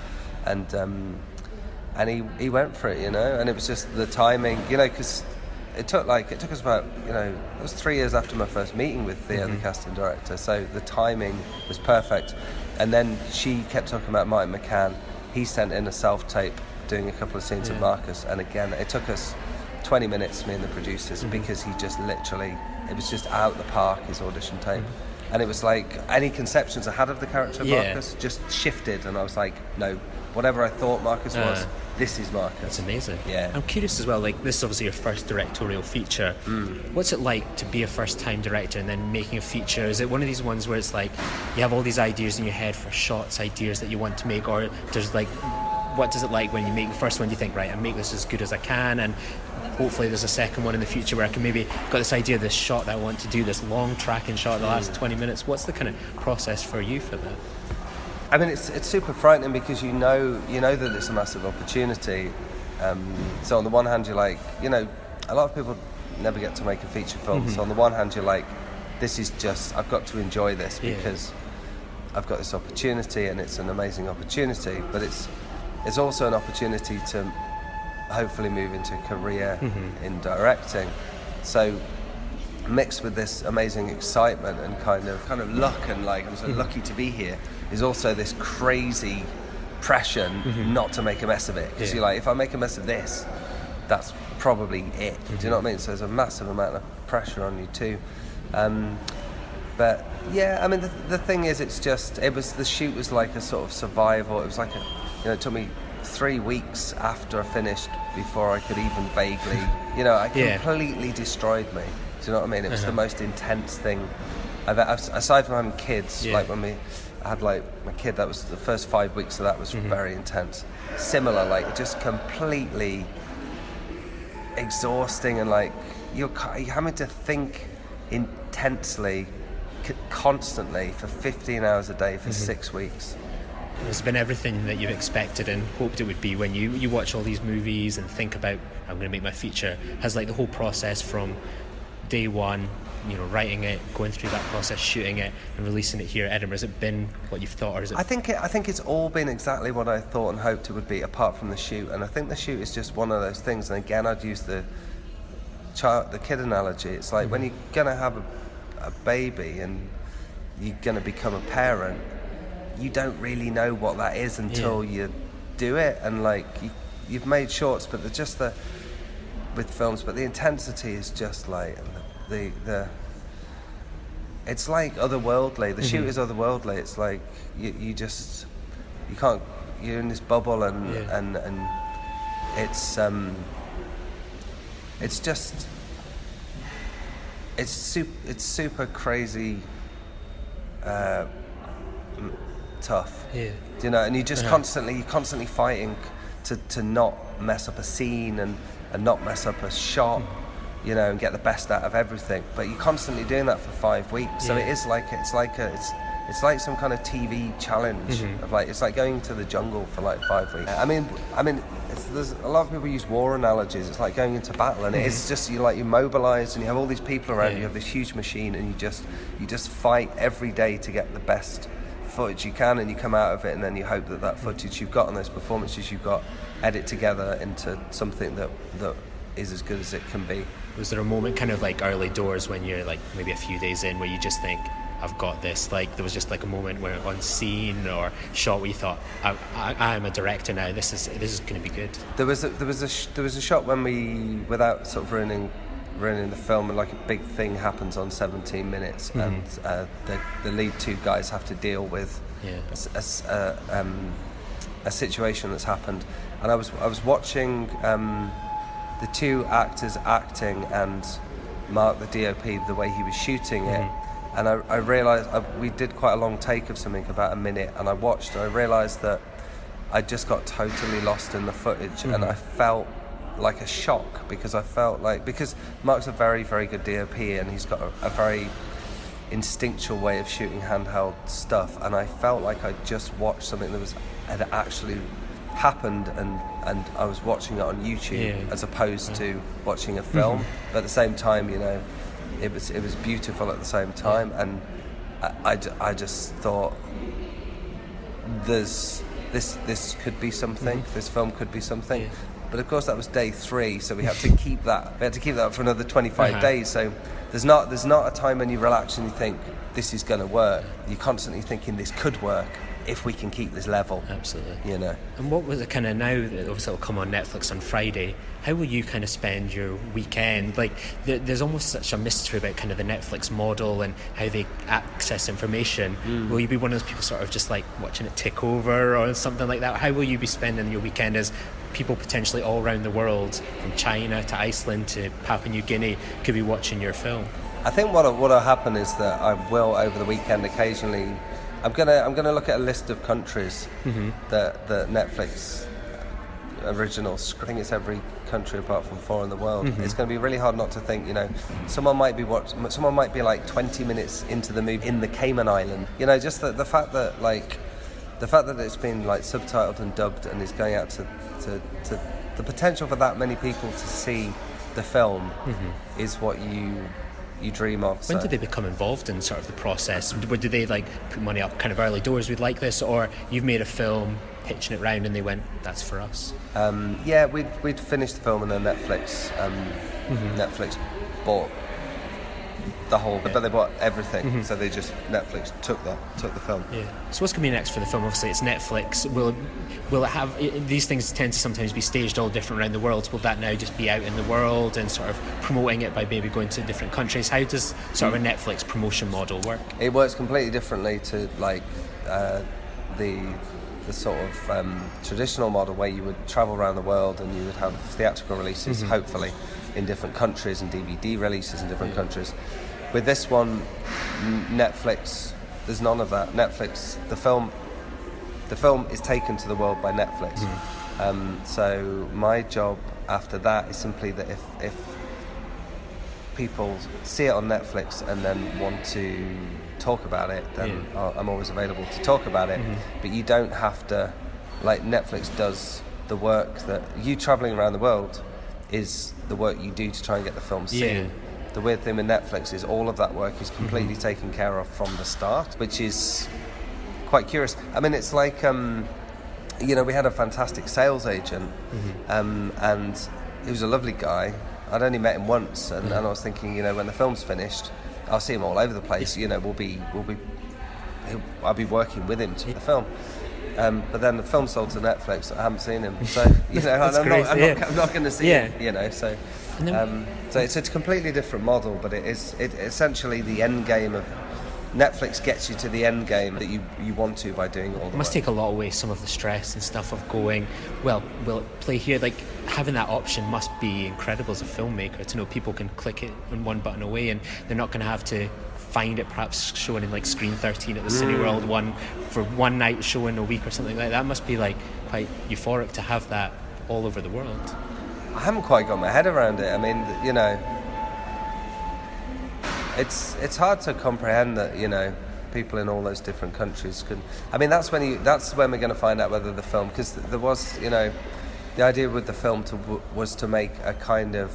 [SPEAKER 11] And he went for it, and it was just the timing, because it took us about, it was 3 years after my first meeting with Theo, the casting director, so the timing was perfect. And then she kept talking about Martin McCann. He sent in a self-tape doing a couple of scenes of Marcus, and again, it took us 20 minutes, me and the producers, because he just literally, it was just out the park, his audition tape. And it was like, any conceptions I had of the character of Marcus just shifted, and I was like, no, whatever I thought Marcus was, this is Marcus.
[SPEAKER 8] That's amazing.
[SPEAKER 11] Yeah.
[SPEAKER 8] I'm curious as well, like, this is obviously your first directorial feature. What's it like to be a first-time director and then making a feature? Is it one of these ones where it's like, you have all these ideas in your head for shots, ideas that you want to make, or there's like, what does it like when you make the first one? You think, right, I make this as good as I can, and hopefully there's a second one in the future where I can maybe got this idea of this shot that I want to do, this long tracking shot the last 20 minutes. What's the kind of process for you for that?
[SPEAKER 11] I mean, it's super frightening, because you know that it's a massive opportunity. So on the one hand, you're like, a lot of people never get to make a feature film. So on the one hand, you're like, this is just, I've got to enjoy this because I've got this opportunity, and it's an amazing opportunity. But it's also an opportunity to hopefully move into a career in directing. So mixed with this amazing excitement and kind of luck, and like I'm so lucky to be here, is also this crazy pressure not to make a mess of it, because you're like, if I make a mess of this, that's probably it. Do you know what I mean? So there's a massive amount of pressure on you too. But yeah, I mean, the thing is, the shoot was like a sort of survival. It was like it took me 3 weeks after I finished before I could even vaguely, it completely destroyed me. Do you know what I mean? It was the most intense thing aside from having kids, like when I had like my kid, that was the first 5 weeks of that was very intense. Similar, like just completely exhausting, and like you're having to think intensely, constantly for 15 hours a day for 6 weeks.
[SPEAKER 8] It's been everything that you've expected and hoped it would be when you watch all these movies and think about, I'm going to make my feature. Has like the whole process from day one, writing it, going through that process, shooting it and releasing it here at Edinburgh, has it been what you've thought, or is it?
[SPEAKER 11] I think it's all been exactly what I thought and hoped it would be, apart from the shoot. And I think the shoot is just one of those things. And again, I'd use the kid analogy. It's like when you're going to have a baby and you're going to become a parent, you don't really know what that is until you do it. And like you've made shorts, but they're just with films, but the intensity is just like it's like otherworldly. The shoot is otherworldly. It's like you can't, you're in this bubble, and it's super crazy tough, and you just constantly fighting to not mess up a scene and not mess up a shot, and get the best out of everything. But you're constantly doing that for 5 weeks, so it's like some kind of TV challenge of like, it's like going to the jungle for like 5 weeks. I mean, there's a lot of people use war analogies. It's like going into battle, and it's just you're mobilized, and you have all these people around you. You have this huge machine, and you just fight every day to get the best footage you can, and you come out of it, and then you hope that footage you've got and those performances you've got edit together into something that is as good as it can be.
[SPEAKER 8] Was there a moment kind of like early doors when you're like maybe a few days in where you just think, I've got this? Like there was just like a moment where on scene or shot where you thought, I am a director now, this is going to be good? There was
[SPEAKER 11] a shot when we, without sort of ruining the film, and like a big thing happens on 17 minutes, and the lead two guys have to deal with a situation that's happened, and I was watching the two actors acting and Mark, the DOP, the way he was shooting it, and I realised we did quite a long take of something, about a minute, and I watched and I realised that I just got totally lost in the footage, and I felt like a shock, because Mark's a very, very good DOP, and he's got a very instinctual way of shooting handheld stuff, and I felt like I just watched something that had actually happened, and I was watching it on YouTube as opposed to watching a film. But at the same time, it was beautiful at the same time, and I just thought this could be something. This film could be something. But of course that was day 3, so we had to keep that. We had to keep that for another 25 days. So there's not a time when you relax and you think this is going to work. You're constantly thinking this could work if we can keep this level.
[SPEAKER 8] Absolutely. And what was it kind of now that obviously it'll come on Netflix on Friday? How will you kind of spend your weekend? Like there's almost such a mystery about kind of the Netflix model and how they access information. Will you be one of those people sort of just like watching it tick over or something like that? How will you be spending your weekend as people potentially all around the world, from China to Iceland to Papua New Guinea, could be watching your film?
[SPEAKER 11] I think what'll happen is that I will, over the weekend, occasionally, I'm gonna look at a list of countries that the Netflix originals. I think it's every country apart from 4 in the world. It's going to be really hard not to think, someone might be like 20 minutes into the movie in the Cayman Island. Just the fact that it's been like subtitled and dubbed and is going out to the potential for that many people to see the film is what you dream of.
[SPEAKER 8] When did they become involved in sort of the process? Did they like put money up kind of early doors, we'd like this, or you've made a film, pitching it round and they went, that's for us? We'd finished the film and then Netflix bought
[SPEAKER 11] the whole, but they bought everything. So they just Netflix took the film.
[SPEAKER 8] Yeah. So what's going to be next for the film? Obviously, it's Netflix. Will it have these things tend to sometimes be staged all different around the world? Will that now just be out in the world and sort of promoting it by maybe going to different countries? How does sort of a Netflix promotion model work?
[SPEAKER 11] It works completely differently to like the sort of traditional model where you would travel around the world and you would have theatrical releases, hopefully, in different countries and DVD releases in different countries. With this one, Netflix, there's none of that. Netflix, the film is taken to the world by Netflix. So my job after that is simply that if people see it on Netflix and then want to talk about it, then I'm always available to talk about it. But you don't have to, like Netflix does the work that you travelling around the world is the work you do to try and get the film seen. The weird thing with Netflix is all of that work is completely taken care of from the start, which is quite curious. I mean, it's like, we had a fantastic sales agent, and he was a lovely guy. I'd only met him once, and I was thinking, when the film's finished, I'll see him all over the place. I'll be working with him to the film. But then the film sold to Netflix. I haven't seen him, so I'm not going to see him. So it's a completely different model, but it essentially the end game of Netflix gets you to the end game that you want to by doing all the
[SPEAKER 8] It must
[SPEAKER 11] work.
[SPEAKER 8] take a lot away some of the stress and stuff of going, well, will it play here? Like, having that option must be incredible as a filmmaker to know people can click it on one button away and they're not going to have to find it perhaps showing in like Screen 13 at the Cineworld one for one night showing a week or something like that. That must be like quite euphoric to have that all over the world.
[SPEAKER 11] I haven't quite got my head around it. I mean, it's hard to comprehend that, people in all those different countries can. I mean, that's when we're going to find out whether the film, because there was, the idea with the film was to make a kind of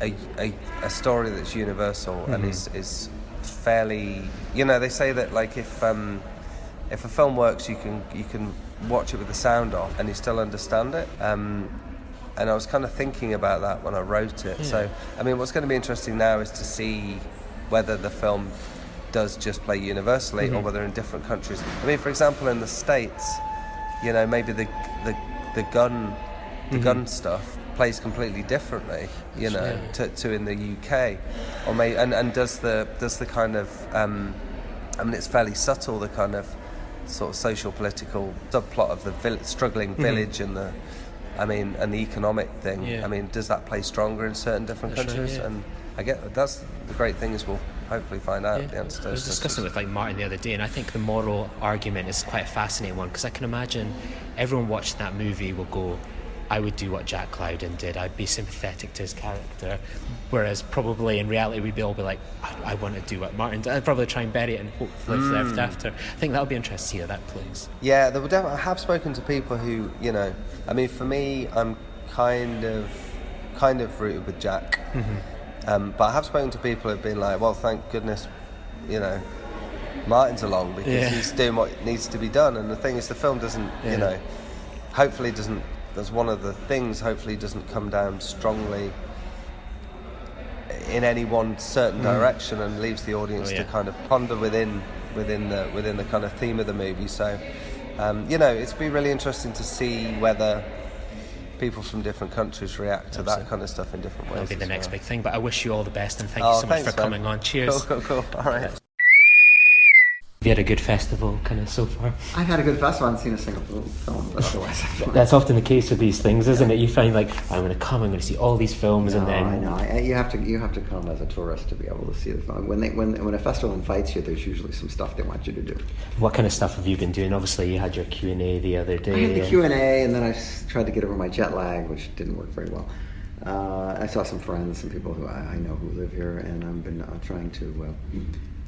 [SPEAKER 11] a story that's universal and is fairly. They say that like if a film works, you can watch it with the sound off and you still understand it. And I was kind of thinking about that when I wrote it. So, I mean, what's going to be interesting now is to see whether the film does just play universally or whether in different countries. I mean, for example, in the States, maybe the gun stuff plays completely differently, to in the UK, or maybe and does the kind of I mean, it's fairly subtle, the kind of sort of social political subplot of the struggling village and the. I mean, and the economic thing. Yeah. I mean, does that play stronger in certain different countries? Right, and I get that's the great thing is we'll hopefully find out the answer to those.
[SPEAKER 8] I was discussing with like Martin the other day, and I think the moral argument is quite a fascinating one because I can imagine everyone watching that movie will go, I would do what Jack Lowden did. I'd be sympathetic to his character, whereas probably in reality we'd all be like, I want to do what Martin did. I'd probably try and bury it and hope live left after. I think that would be interesting to see how that plays.
[SPEAKER 11] Yeah, there would definitely. I have spoken to people who, I mean, for me, I'm kind of rooted with Jack, but I have spoken to people who've been like, well, thank goodness, Martin's along because he's doing what needs to be done. And the thing is, the film doesn't, hopefully doesn't. That's one of the things. Hopefully, doesn't come down strongly in any one certain direction, and leaves the audience to kind of ponder within the kind of theme of the movie. So, it's been really interesting to see whether people from different countries react to that kind of stuff in different ways.
[SPEAKER 8] That'll be the next big thing. But I wish you all the best, and thank you so much for coming on. Cheers.
[SPEAKER 11] Cool. All right.
[SPEAKER 8] Have you had a good festival kind of so far?
[SPEAKER 12] I've had a good festival. I haven't seen a single film, but otherwise
[SPEAKER 8] That's often the case with these things, isn't it? You find like, I'm going to see all these films, and then...
[SPEAKER 12] I know. You have to come as a tourist to be able to see the film. When a festival invites you, there's usually some stuff they want you to do.
[SPEAKER 8] What kind of stuff have you been doing? Obviously, you had your Q&A the other day.
[SPEAKER 12] I had the Q&A, and then I tried to get over my jet lag, which didn't work very well. I saw some friends, some people who I know who live here, and I've been trying to...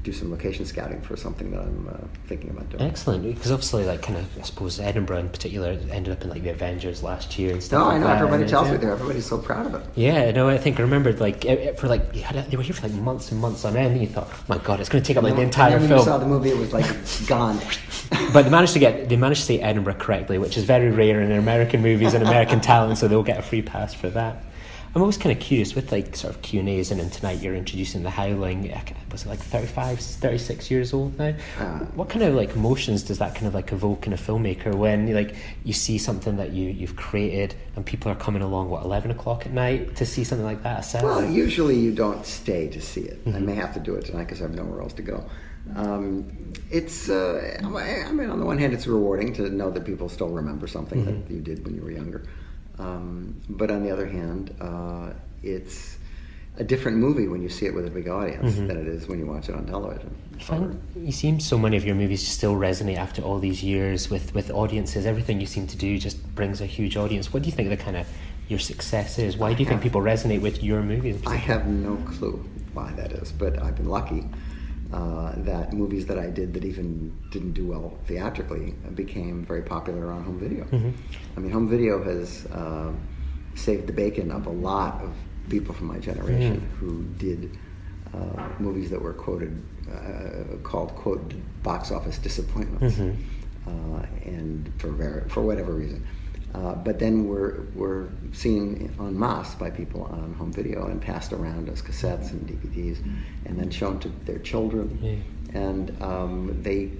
[SPEAKER 12] do some location scouting for something that I'm thinking about doing.
[SPEAKER 8] Excellent, because obviously, like, kind of, I suppose Edinburgh in particular ended up in like the Avengers last year and stuff.
[SPEAKER 12] No,
[SPEAKER 8] like
[SPEAKER 12] I know.
[SPEAKER 8] That.
[SPEAKER 12] Everybody tells me there. Everybody's so proud of it.
[SPEAKER 8] Yeah, no, I think I remembered like for like they were here for like months and months on end, and you thought, oh my God, it's going to take up like the entire film.
[SPEAKER 12] When you saw the movie, it was like gone.
[SPEAKER 8] But they managed to say Edinburgh correctly, which is very rare in American movies and American talent, so they'll get a free pass for that. I'm always kind of curious with like sort of Q&As, and then tonight you're introducing The Howling. Was it like 36 years old now? What kind of like emotions does that kind of like evoke in a filmmaker when like you see something that you've created and people are coming along 11 o'clock at night to see something like that?
[SPEAKER 12] Well, usually you don't stay to see it. I may have to do it tonight because I have nowhere else to go. It's I mean, on the one hand, it's rewarding to know that people still remember something that you did when you were younger. But on the other hand, it's a different movie when you see it with a big audience than it is when you watch it on television.
[SPEAKER 8] You seem so many of your movies still resonate after all these years with audiences. Everything you seem to do just brings a huge audience. What do you think the kind of your success is? Why do you think people resonate with your movies?
[SPEAKER 12] I have no clue why that is, but I've been lucky that movies that I did that even didn't do well theatrically became very popular on home video. I mean, home video has saved the bacon of a lot of people from my generation who did movies that were called quote box office disappointments, and for whatever reason. But then we're seen en masse by people on home video and passed around as cassettes and DVDs, and then shown to their children, and they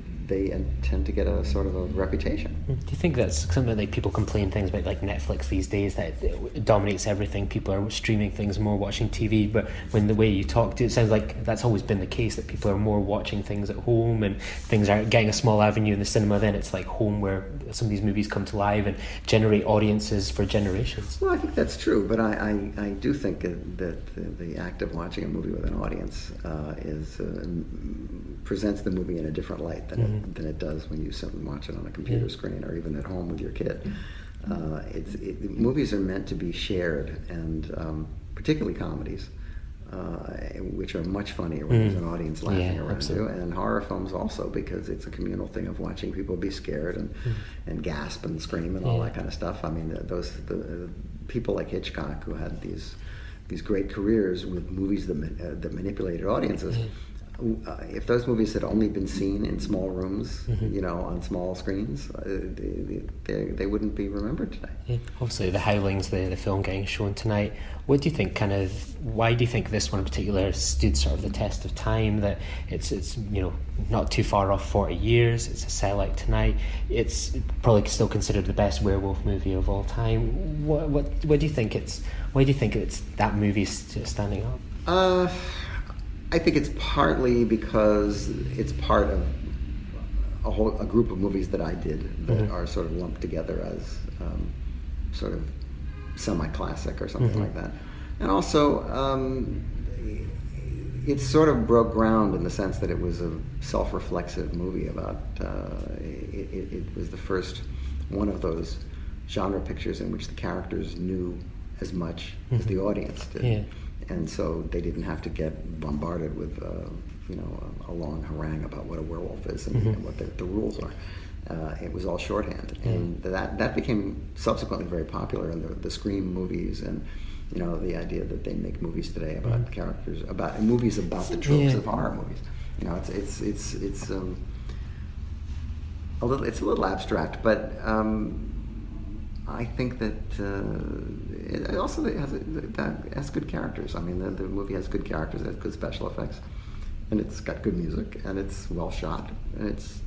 [SPEAKER 12] tend to get a sort of a reputation.
[SPEAKER 8] Do you think that's something like people complain things about like Netflix these days, that it dominates everything, people are streaming things more, watching TV, but when the way you talk to it sounds like that's always been the case, that people are more watching things at home and things are getting a small avenue in the cinema, then it's like home where some of these movies come to life and generate audiences for generations.
[SPEAKER 12] Well, I think that's true, but I do think that the act of watching a movie with an audience presents the movie in a different light than it does when you simply watch it on a computer screen or even at home with your kid. Movies are meant to be shared, and particularly comedies, which are much funnier when there's an audience laughing around you, and horror films also, because it's a communal thing of watching people be scared and gasp and scream and all that kind of stuff. I mean, the people like Hitchcock, who had these great careers with movies that manipulated audiences. If those movies had only been seen in small rooms, on small screens, they wouldn't be remembered today.
[SPEAKER 8] Yeah. Obviously, The Howling's the film getting shown tonight. What do you think why do you think this one in particular stood sort of the test of time, that it's not too far off 40 years, it's a sellout tonight, it's probably still considered the best werewolf movie of all time? What do you think why do you think it's that movie's standing up?
[SPEAKER 12] I think it's partly because it's part of a group of movies that I did that are sort of lumped together as sort of semi-classic or something like that. And also, it sort of broke ground in the sense that it was a self-reflexive movie about, it was the first one of those genre pictures in which the characters knew as much as the audience did. Yeah. And so they didn't have to get bombarded with, a long harangue about what a werewolf is and what the rules are. It was all shorthand, and that became subsequently very popular in the Scream movies, and the idea that they make movies today about characters, about movies about the tropes of horror movies. It's a little abstract, but I think that it also has good characters. I mean, the movie has good characters, it has good special effects, and it's got good music, and it's well shot, and it's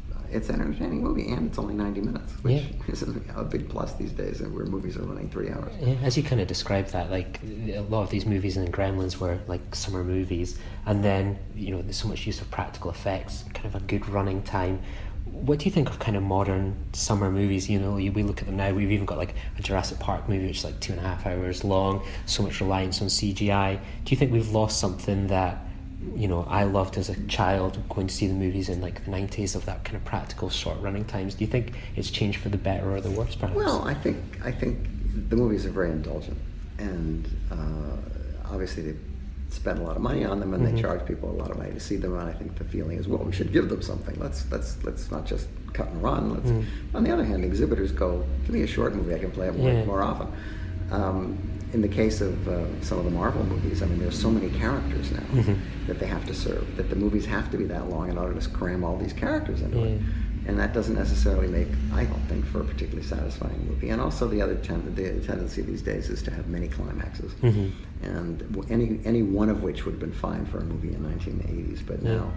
[SPEAKER 12] an entertaining movie, and it's only 90 minutes, which is a big plus these days, where movies are running 3 hours.
[SPEAKER 8] Yeah, as you kind of described that, like a lot of these movies and Gremlins were like summer movies, and then there's so much use of practical effects, kind of a good running time. What do you think of kind of modern summer movies? We look at them now. We've even got like a Jurassic Park movie, which is like 2.5 hours long. So much reliance on CGI. Do you think we've lost something that I loved as a child, going to see the movies in like the 90s, of that kind of practical short running times? Do you think it's changed for the better or the worse, perhaps?
[SPEAKER 12] Well, I think the movies are very indulgent, and obviously they spend a lot of money on them, and they charge people a lot of money to see them. And I think the feeling is, well, we should give them something. Let's not just cut and run. On the other hand, exhibitors go, give me a short movie, I can play it more often. In the case of some of the Marvel movies, I mean, there's so many characters now that they have to serve, that the movies have to be that long in order to cram all these characters into it. And that doesn't necessarily make, I don't think, for a particularly satisfying movie. And also the other the tendency these days is to have many climaxes. And any one of which would have been fine for a movie in the 1980s. But now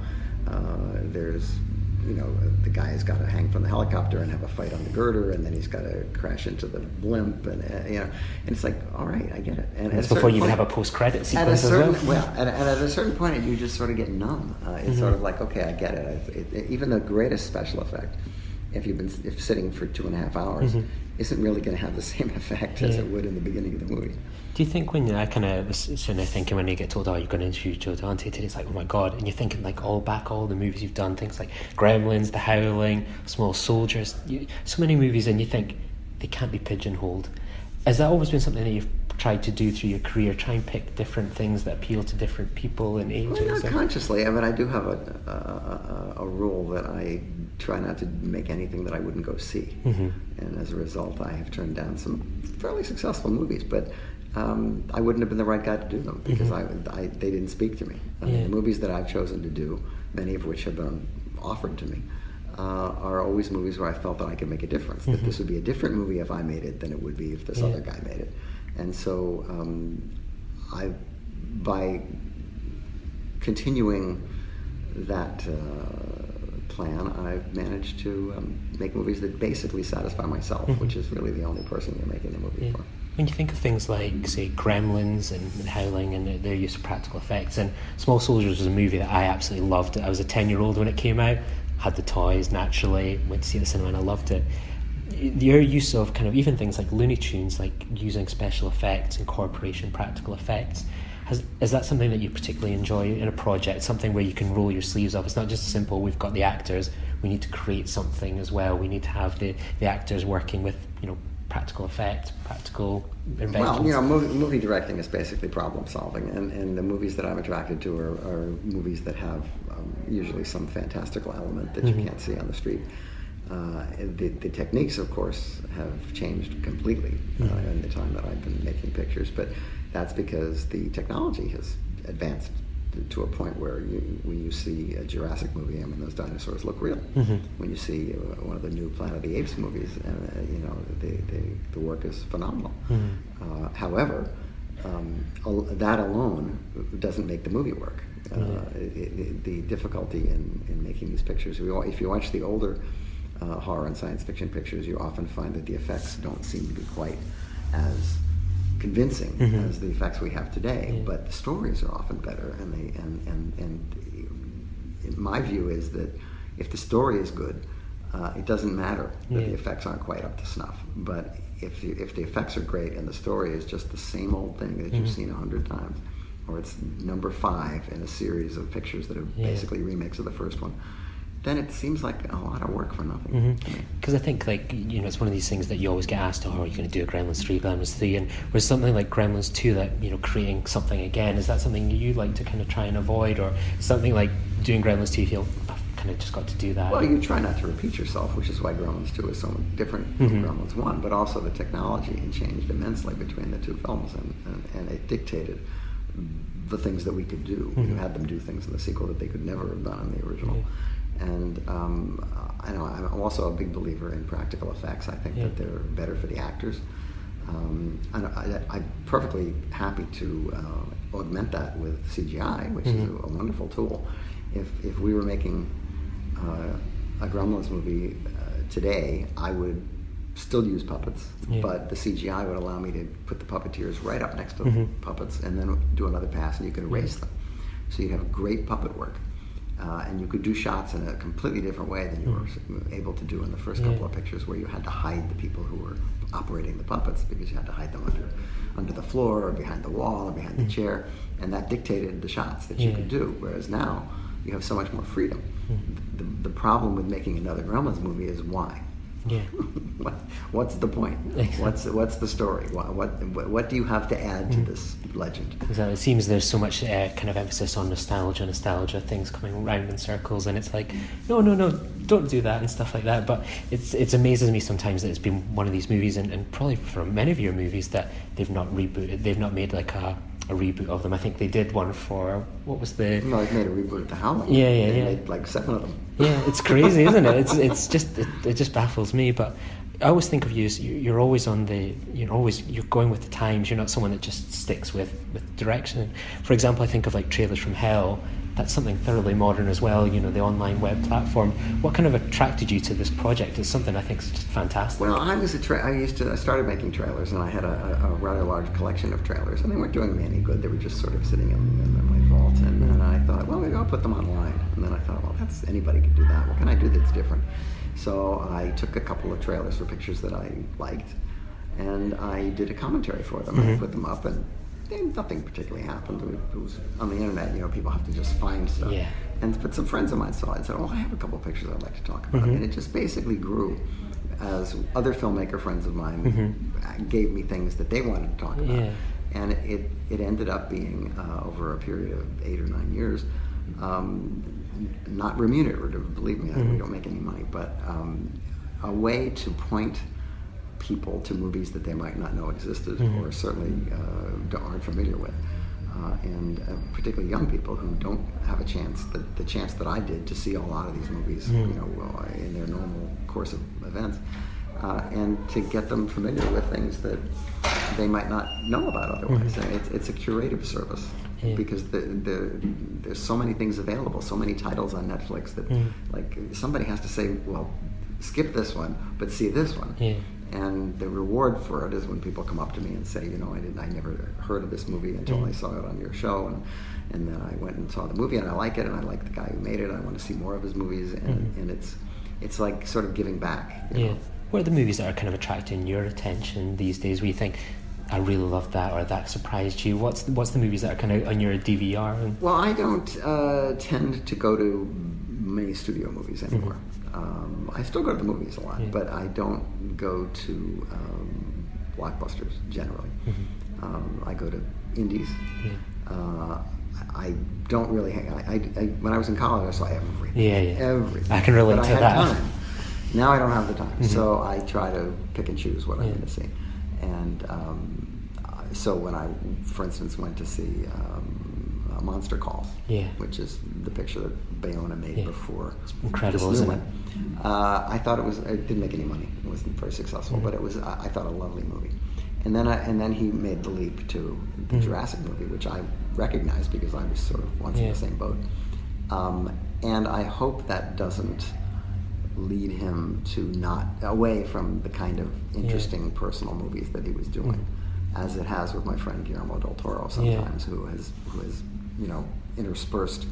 [SPEAKER 12] there's, the guy has got to hang from the helicopter and have a fight on the girder, and then he's got to crash into the blimp, and and it's like, all right, I get it. And
[SPEAKER 8] it's before you even have a post-credit sequence as well.
[SPEAKER 12] Well, and at a certain point, you just sort of get numb. It's sort of like, okay, I get it. Even the greatest special effect, if sitting for 2.5 hours, isn't really going to have the same effect as it would in the beginning of the movie.
[SPEAKER 8] Do you think when I kind of was sitting there thinking when you get told, oh, you're going to interview Joe Dante today, it's like, oh my God, and you're thinking like all the movies you've done, things like Gremlins, The Howling, Small Soldiers, so many movies, and you think they can't be pigeonholed. Has that always been something that you've tried to do through your career, try and pick different things that appeal to different people and ages?
[SPEAKER 12] Well, not consciously. I mean, I do have a rule that I try not to make anything that I wouldn't go see. And as a result, I have turned down some fairly successful movies, but I wouldn't have been the right guy to do them because they didn't speak to me. I mean, the movies that I've chosen to do, many of which have been offered to me, are always movies where I felt that I could make a difference, that this would be a different movie if I made it than it would be if this other guy made it. And so by continuing that plan, I've managed to make movies that basically satisfy myself, which is really the only person you're making the movie for.
[SPEAKER 8] When you think of things like, say, Gremlins and Howling and their use of practical effects, and Small Soldiers was a movie that I absolutely loved. I was a 10-year-old when it came out, had the toys, naturally, went to see it at the cinema and I loved it. Your use of kind of even things like Looney Tunes, like using special effects, incorporation, practical effects, is that something that you particularly enjoy in a project, something where you can roll your sleeves up? It's not just simple, we've got the actors, we need to create something as well, we need to have the actors working with, practical effect, practical inventions.
[SPEAKER 12] Well, movie directing is basically problem solving, and the movies that I'm attracted to are movies that have usually some fantastical element that you can't see on the street. The techniques, of course, have changed completely in the time that I've been making pictures, but that's because the technology has advanced to a point where when you see a Jurassic movie, I mean, those dinosaurs look real. When you see one of the new Planet of the Apes movies, the work is phenomenal. However, that alone doesn't make the movie work. The difficulty in making these pictures, if you watch the older horror and science fiction pictures, you often find that the effects don't seem to be quite as convincing as the effects we have today, but the stories are often better, and my view is that if the story is good, it doesn't matter that the effects aren't quite up to snuff. But if the effects are great and the story is just the same old thing that you've seen 100 times, or it's number 5 in a series of pictures that are basically remakes of the first one, then it seems like a lot of work for nothing.
[SPEAKER 8] Because I think, it's one of these things that you always get asked, oh, are you going to do a Gremlins 3, Gremlins 3? And with something like Gremlins 2, that, creating something again, is that something you like to kind of try and avoid? Or something like doing Gremlins 2, you feel, I've kind of just got to do that?
[SPEAKER 12] Well, you try not to repeat yourself, which is why Gremlins 2 is so different from Gremlins 1, but also the technology changed immensely between the two films, and it dictated the things that we could do. You had them do things in the sequel that they could never have done in the original. And I'm also a big believer in practical effects. I think that they're better for the actors. I'm perfectly happy to augment that with CGI, which is a wonderful tool. If we were making a Gremlins movie today, I would still use puppets, but the CGI would allow me to put the puppeteers right up next to the puppets and then do another pass and you could erase them. So you'd have great puppet work. And you could do shots in a completely different way than you were able to do in the first couple of pictures, where you had to hide the people who were operating the puppets because you had to hide them under the floor or behind the wall or behind the chair, and that dictated the shots that you could do. Whereas now you have so much more freedom. The problem with making another Gremlins movie is why. What's the point? What's the story? What do you have to add to this legend?
[SPEAKER 8] Exactly. It seems there's so much kind of emphasis on nostalgia, things coming round in circles, and it's like, no, don't do that and stuff like that. But it amazes me sometimes that it's been one of these movies, and probably for many of your movies, that they've not rebooted, they've not made like a a reboot of them. I think they did one for, what was the...
[SPEAKER 12] No, they made a reboot of The Howling.
[SPEAKER 8] Yeah.
[SPEAKER 12] They made like 7 of them.
[SPEAKER 8] Yeah, it's crazy, isn't it? It's just it just baffles me. But I always think of you as you're always you're going with the times. You're not someone that just sticks with direction. For example, I think of like Trailers from Hell. That's something thoroughly modern as well. The online web platform. What kind of attracted you to this project? It's something I think is just fantastic.
[SPEAKER 12] Well, I started making trailers, and I had a rather large collection of trailers, and they weren't doing me any good. They were just sort of sitting in my vault, and I thought, well, maybe I'll put them online. And then I thought, well, anybody could do that. What can I do that's different? So I took a couple of trailers for pictures that I liked, and I did a commentary for them. I put them up, and nothing particularly happened. It was on the internet, people have to just find stuff. Yeah. But some friends of mine saw it and said, I have a couple of pictures I'd like to talk about. And it just basically grew as other filmmaker friends of mine gave me things that they wanted to talk about. Yeah. And it ended up being, over a period of 8 or 9 years, not remunerative, believe me, we don't make any money, but a way to point people to movies that they might not know existed or certainly aren't familiar with, and particularly young people who don't have a chance, the chance that I did to see a lot of these movies, in their normal course of events, and to get them familiar with things that they might not know about otherwise. It's a curative service. Because there's so many things available, so many titles on Netflix that like somebody has to say, well, skip this one, but see this one. Yeah. And the reward for it is when people come up to me and say, I never heard of this movie until I saw it on your show, and then I went and saw the movie and I like it, and I like the guy who made it. I want to see more of his movies, and it's like sort of giving back. You know?
[SPEAKER 8] What are the movies that are kind of attracting your attention these days? Where you think, I really love that, or that surprised you? What's the movies that are kind of on your DVR?
[SPEAKER 12] Well, I don't tend to go to many studio movies anymore. I still go to the movies a lot, but I don't go to blockbusters generally. I go to indies. I don't really when I was in college, I saw everything. Everything.
[SPEAKER 8] I can relate to that.
[SPEAKER 12] Time. Now I don't have the time, so I try to pick and choose what I'm going to see. And so when I, for instance, went to see Monster Calls, which is the picture that Bayona made before.
[SPEAKER 8] It's incredible, isn't it?
[SPEAKER 12] I thought it didn't make any money. It wasn't very successful, but it was, I thought, a lovely movie. And then he made the leap to the Jurassic movie, which I recognized because I was sort of once in the same boat. And I hope that doesn't lead him to not away from the kind of interesting personal movies that he was doing, as it has with my friend Guillermo del Toro sometimes, who has interspersed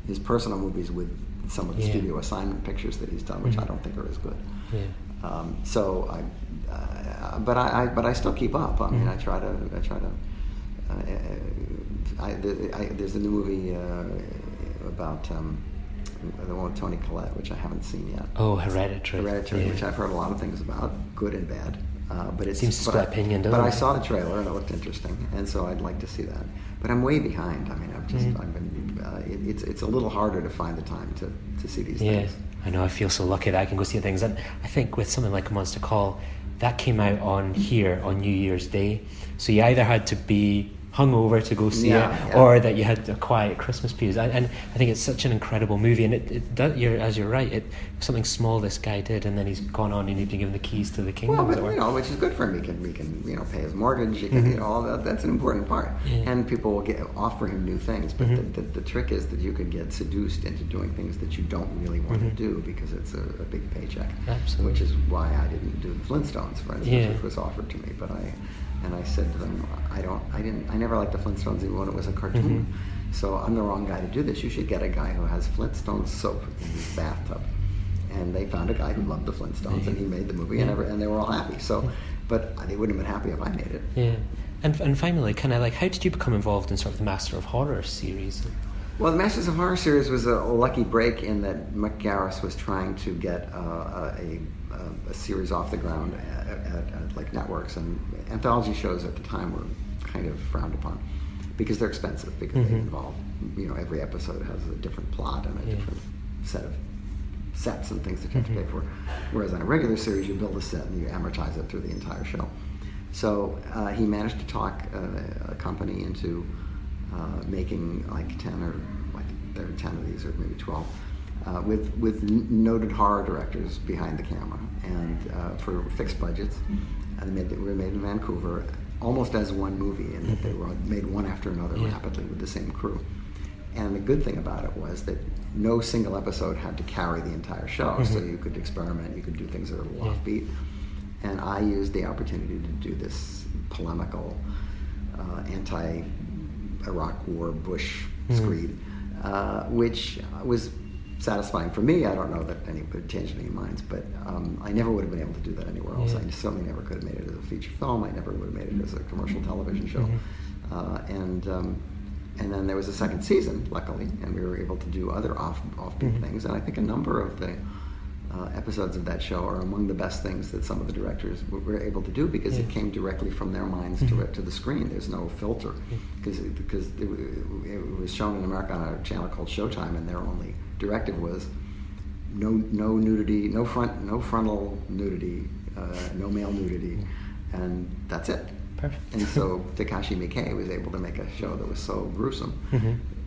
[SPEAKER 12] his personal movies with some of the studio assignment pictures that he's done, which I don't think are as good. But I still keep up. I mean, I try to. There's a new movie about the one with Toni Collette, which I haven't seen yet.
[SPEAKER 8] Oh, Hereditary,
[SPEAKER 12] which I've heard a lot of things about, good and bad. But it
[SPEAKER 8] seems to split opinion, doesn't it?
[SPEAKER 12] But I saw the trailer and it looked interesting, and so I'd like to see that. But I'm way behind. I mean, it's a little harder to find the time to see these things.
[SPEAKER 8] I know. I feel so lucky that I can go see things, and I think with something like A Monster Call, that came out on New Year's Day, so you either had to be hungover to go see it, or that you had a quiet Christmas period. And I think it's such an incredible movie, and it does, you're right, it something small this guy did, and then he's gone on and he's been given the keys to the kingdom.
[SPEAKER 12] Well, but which is good for him. He can pay his mortgage. He can, all that. That's an important part. And people will offer him new things. But the trick is that you can get seduced into doing things that you don't really want to do because it's a big paycheck.
[SPEAKER 8] Absolutely.
[SPEAKER 12] Which is why I didn't do the Flintstones, for instance, which was offered to me. But I said to them, I never liked the Flintstones even when it was a cartoon. So I'm the wrong guy to do this. You should get a guy who has Flintstone soap in his bathtub. And they found a guy who loved the Flintstones, and he made the movie, and they were all happy. So, but they wouldn't have been happy if I made it.
[SPEAKER 8] Yeah. And finally, kind of like, how did you become involved in sort of the Master of Horror series?
[SPEAKER 12] Well, the Masters of Horror series was a lucky break in that Mick Garris was trying to get a series off the ground at like networks, and anthology shows at the time were kind of frowned upon because they're expensive, because they involve, every episode has a different plot and a different set of sets and things that you have to pay for. Whereas on a regular series, you build a set and you amortize it through the entire show. So he managed to talk a company into making like 10 or like there were 10 of these, or maybe 12, with noted horror directors behind the camera, and for fixed budgets. And they were made in Vancouver, almost as one movie, in that they were made one after another rapidly with the same crew. And the good thing about it was that no single episode had to carry the entire show, so you could experiment, you could do things that are a little offbeat. And I used the opportunity to do this polemical, anti-Iraq War Bush screed, which was satisfying for me. I don't know that anybody changed any minds, but I never would have been able to do that anywhere else. I certainly never could have made it as a feature film. I never would have made it as a commercial television show. And then there was a second season, luckily, and we were able to do other offbeat things. And I think a number of the episodes of that show are among the best things that some of the directors were able to do, because it came directly from their minds to the screen. There's no filter, because it was shown in America on a channel called Showtime, and their only directive was no nudity, no frontal nudity, no male nudity, and that's it. Perfect. And so Takashi Miike was able to make a show that was so gruesome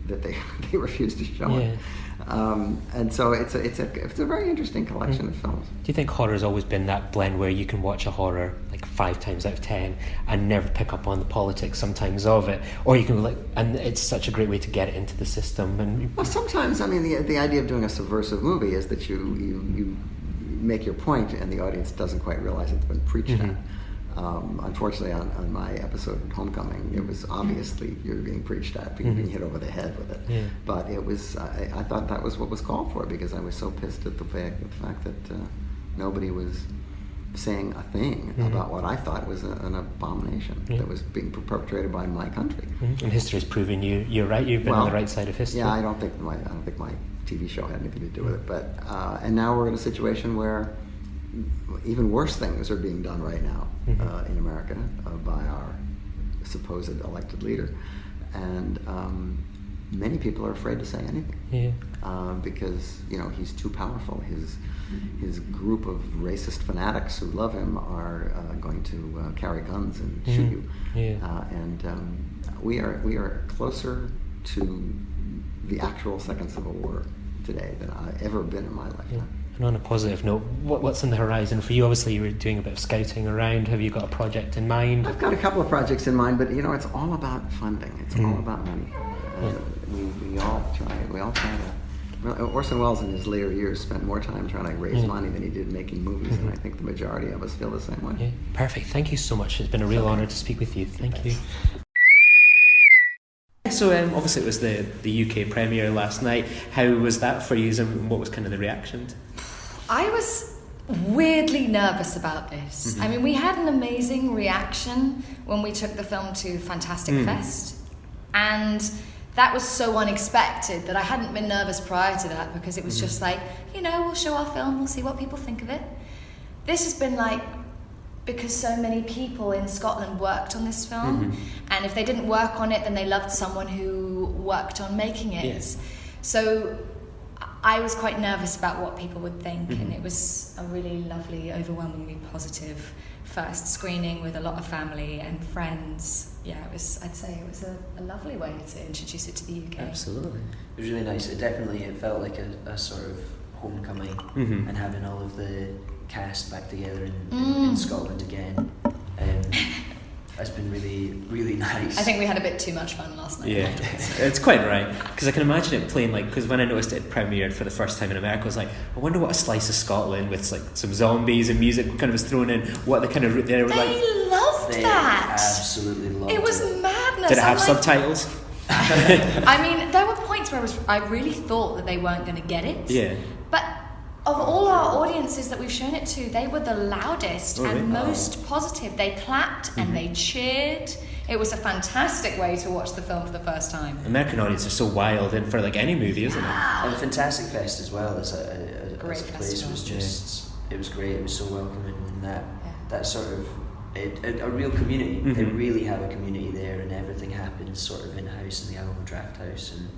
[SPEAKER 12] that they refused to show it. And so it's a very interesting collection of films.
[SPEAKER 8] Do you think horror's always been that blend where you can watch a horror like 5 times out of 10 and never pick up on the politics sometimes of it, or you can and it's such a great way to get it into the system? And
[SPEAKER 12] well, sometimes, I mean, the idea of doing a subversive movie is that you make your point and the audience doesn't quite realize it's been preached at. Unfortunately, on my episode of Homecoming, it was obviously you're being preached at, you're being hit over the head with it. But it was, I thought that was what was called for, because I was so pissed at the fact that nobody was saying a thing about what I thought was an abomination that was being perpetrated by my country.
[SPEAKER 8] And history's proven you're right. You've been on the right side of history.
[SPEAKER 12] Yeah, I don't think my TV show had anything to do with it. But and now we're in a situation where even worse things are being done right now in America by our supposed elected leader, and many people are afraid to say anything because he's too powerful. His group of racist fanatics who love him are going to carry guns and shoot you. And we are closer to the actual second Civil War today than I've ever been in my lifetime.
[SPEAKER 8] And on a positive note, what's on the horizon for you? Obviously, you were doing a bit of scouting around. Have you got a project in mind?
[SPEAKER 12] I've got a couple of projects in mind, but it's all about funding. It's all about money. We all try to. Orson Welles in his later years spent more time trying to raise money than he did making movies, and I think the majority of us feel the same way.
[SPEAKER 8] Perfect. Thank you so much. It's been a real honour to speak with you. Thank you. So obviously it was the UK premiere last night. How was that for you, and what was kind of the reaction?
[SPEAKER 13] I was weirdly nervous about this. I mean, we had an amazing reaction when we took the film to Fantastic Fest, and that was so unexpected that I hadn't been nervous prior to that, because it was just like, we'll show our film, we'll see what people think of it. This has been like, because so many people in Scotland worked on this film, and if they didn't work on it, then they loved someone who worked on making it. So I was quite nervous about what people would think, and it was a really lovely, overwhelmingly positive first screening with a lot of family and friends. I'd say it was a lovely way to introduce it to the UK.
[SPEAKER 14] Absolutely. It was really nice. It felt like a sort of homecoming, and having all of the cast back together in Scotland again. It's been really, really nice.
[SPEAKER 13] I think we had a bit too much fun last night.
[SPEAKER 8] Yeah, it's quite right, because I can imagine it playing because when I noticed it premiered for the first time in America, I was like, I wonder what a slice of Scotland with some zombies and music kind of was thrown in. What they kind of they were like.
[SPEAKER 13] They loved that.
[SPEAKER 14] Absolutely loved it.
[SPEAKER 13] It was madness.
[SPEAKER 8] Did it have subtitles?
[SPEAKER 13] I mean, there were points where I really thought that they weren't going to get it.
[SPEAKER 8] Yeah.
[SPEAKER 13] But of all our audiences that we've shown it to, they were the loudest and most positive. They clapped and they cheered. It was a fantastic way to watch the film for the first time.
[SPEAKER 8] American audiences are so wild, and for any movie, isn't it?
[SPEAKER 14] And Fantastic Fest as well as a
[SPEAKER 13] great
[SPEAKER 14] place was just it was great. It was so welcoming, and that sort of a real community. They really have a community there, and everything happens sort of in-house in the Outlaw Draft House. And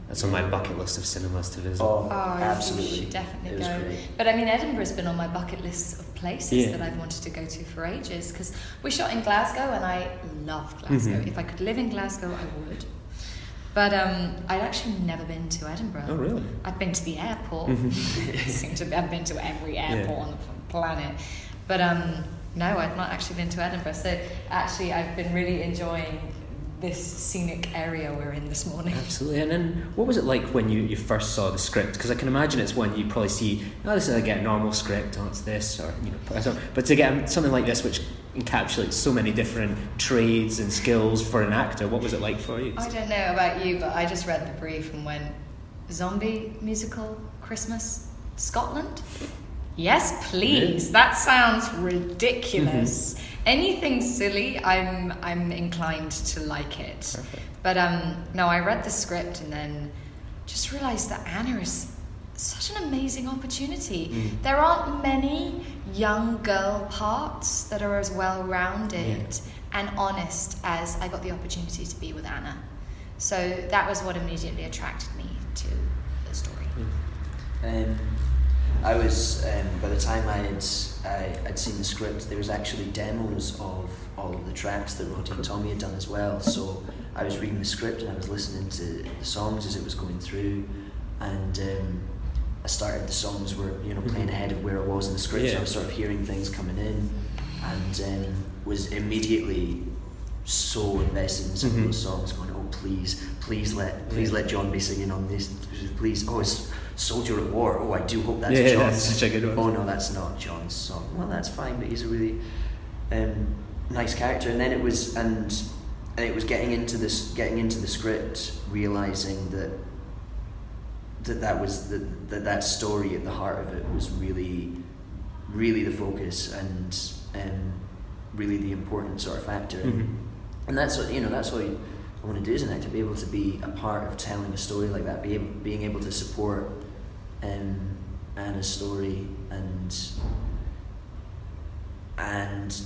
[SPEAKER 8] that's on my bucket list of cinemas to visit.
[SPEAKER 14] Oh, absolutely.
[SPEAKER 13] You should definitely
[SPEAKER 14] It was
[SPEAKER 13] go.
[SPEAKER 14] great.
[SPEAKER 13] But I mean, Edinburgh's been on my bucket list of places that I've wanted to go to for ages, because we shot in Glasgow, and I love Glasgow. If I could live in Glasgow, I would. But I'd actually never been to Edinburgh.
[SPEAKER 8] Oh, really?
[SPEAKER 13] I've been to the airport. I've been to every airport on the planet. But no, I've not actually been to Edinburgh. So actually, I've been really enjoying this scenic area we're in this morning.
[SPEAKER 8] Absolutely. And then what was it like when you first saw the script? Because I can imagine it's one you probably see, this is I get a normal script, it's this, or but to get something like this which encapsulates so many different trades and skills for an actor, what was it like for you?
[SPEAKER 13] I don't know about you, but I just read the brief and went, zombie musical, Christmas, Scotland? Yes, please. That sounds ridiculous. Anything silly, I'm inclined to like it.
[SPEAKER 8] Perfect.
[SPEAKER 13] But no, I read the script and then just realised that Anna is such an amazing opportunity. There aren't many young girl parts that are as well-rounded and honest as I got the opportunity to be with Anna. So that was what immediately attracted me to the story.
[SPEAKER 14] I was by the time I'd seen the script, there was actually demos of all of the tracks that Roddy and Tommy had done as well. So I was reading the script and I was listening to the songs as it was going through, and I started, the songs were playing ahead of where it was in the script. So I was sort of hearing things coming in, and was immediately so invested in some of those songs, going, oh please let John be singing on this, please. Oh, it's Soldier at War. Oh, I do hope that's John's.
[SPEAKER 8] That's such a good one.
[SPEAKER 14] Oh no, that's not John's song. Well, that's fine, but he's a really nice character. And then it was getting into the script, realizing that story at the heart of it was really, really the focus and really the important sort of factor. And that's what that's what I want to do as an actor, be able to be a part of telling a story like that, being able to support Anna's story and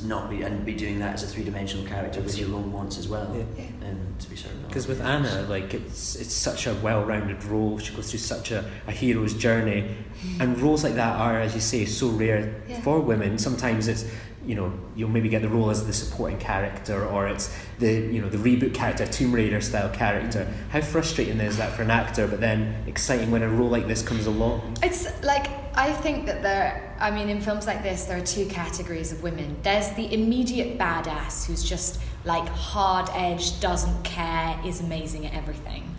[SPEAKER 14] not be doing that as a three-dimensional character with your own wants as well. To be certain.
[SPEAKER 8] Because with Anna, it's such a well-rounded role. She goes through such a hero's journey, and roles like that are, as you say, so rare for women. Sometimes it's you'll maybe get the role as the supporting character, or it's the the reboot character, Tomb Raider style character. How frustrating is that for an actor, but then exciting when a role like this comes along?
[SPEAKER 13] It's like, I think that in films like this, there are two categories of women. There's the immediate badass who's just like hard-edged, doesn't care, is amazing at everything.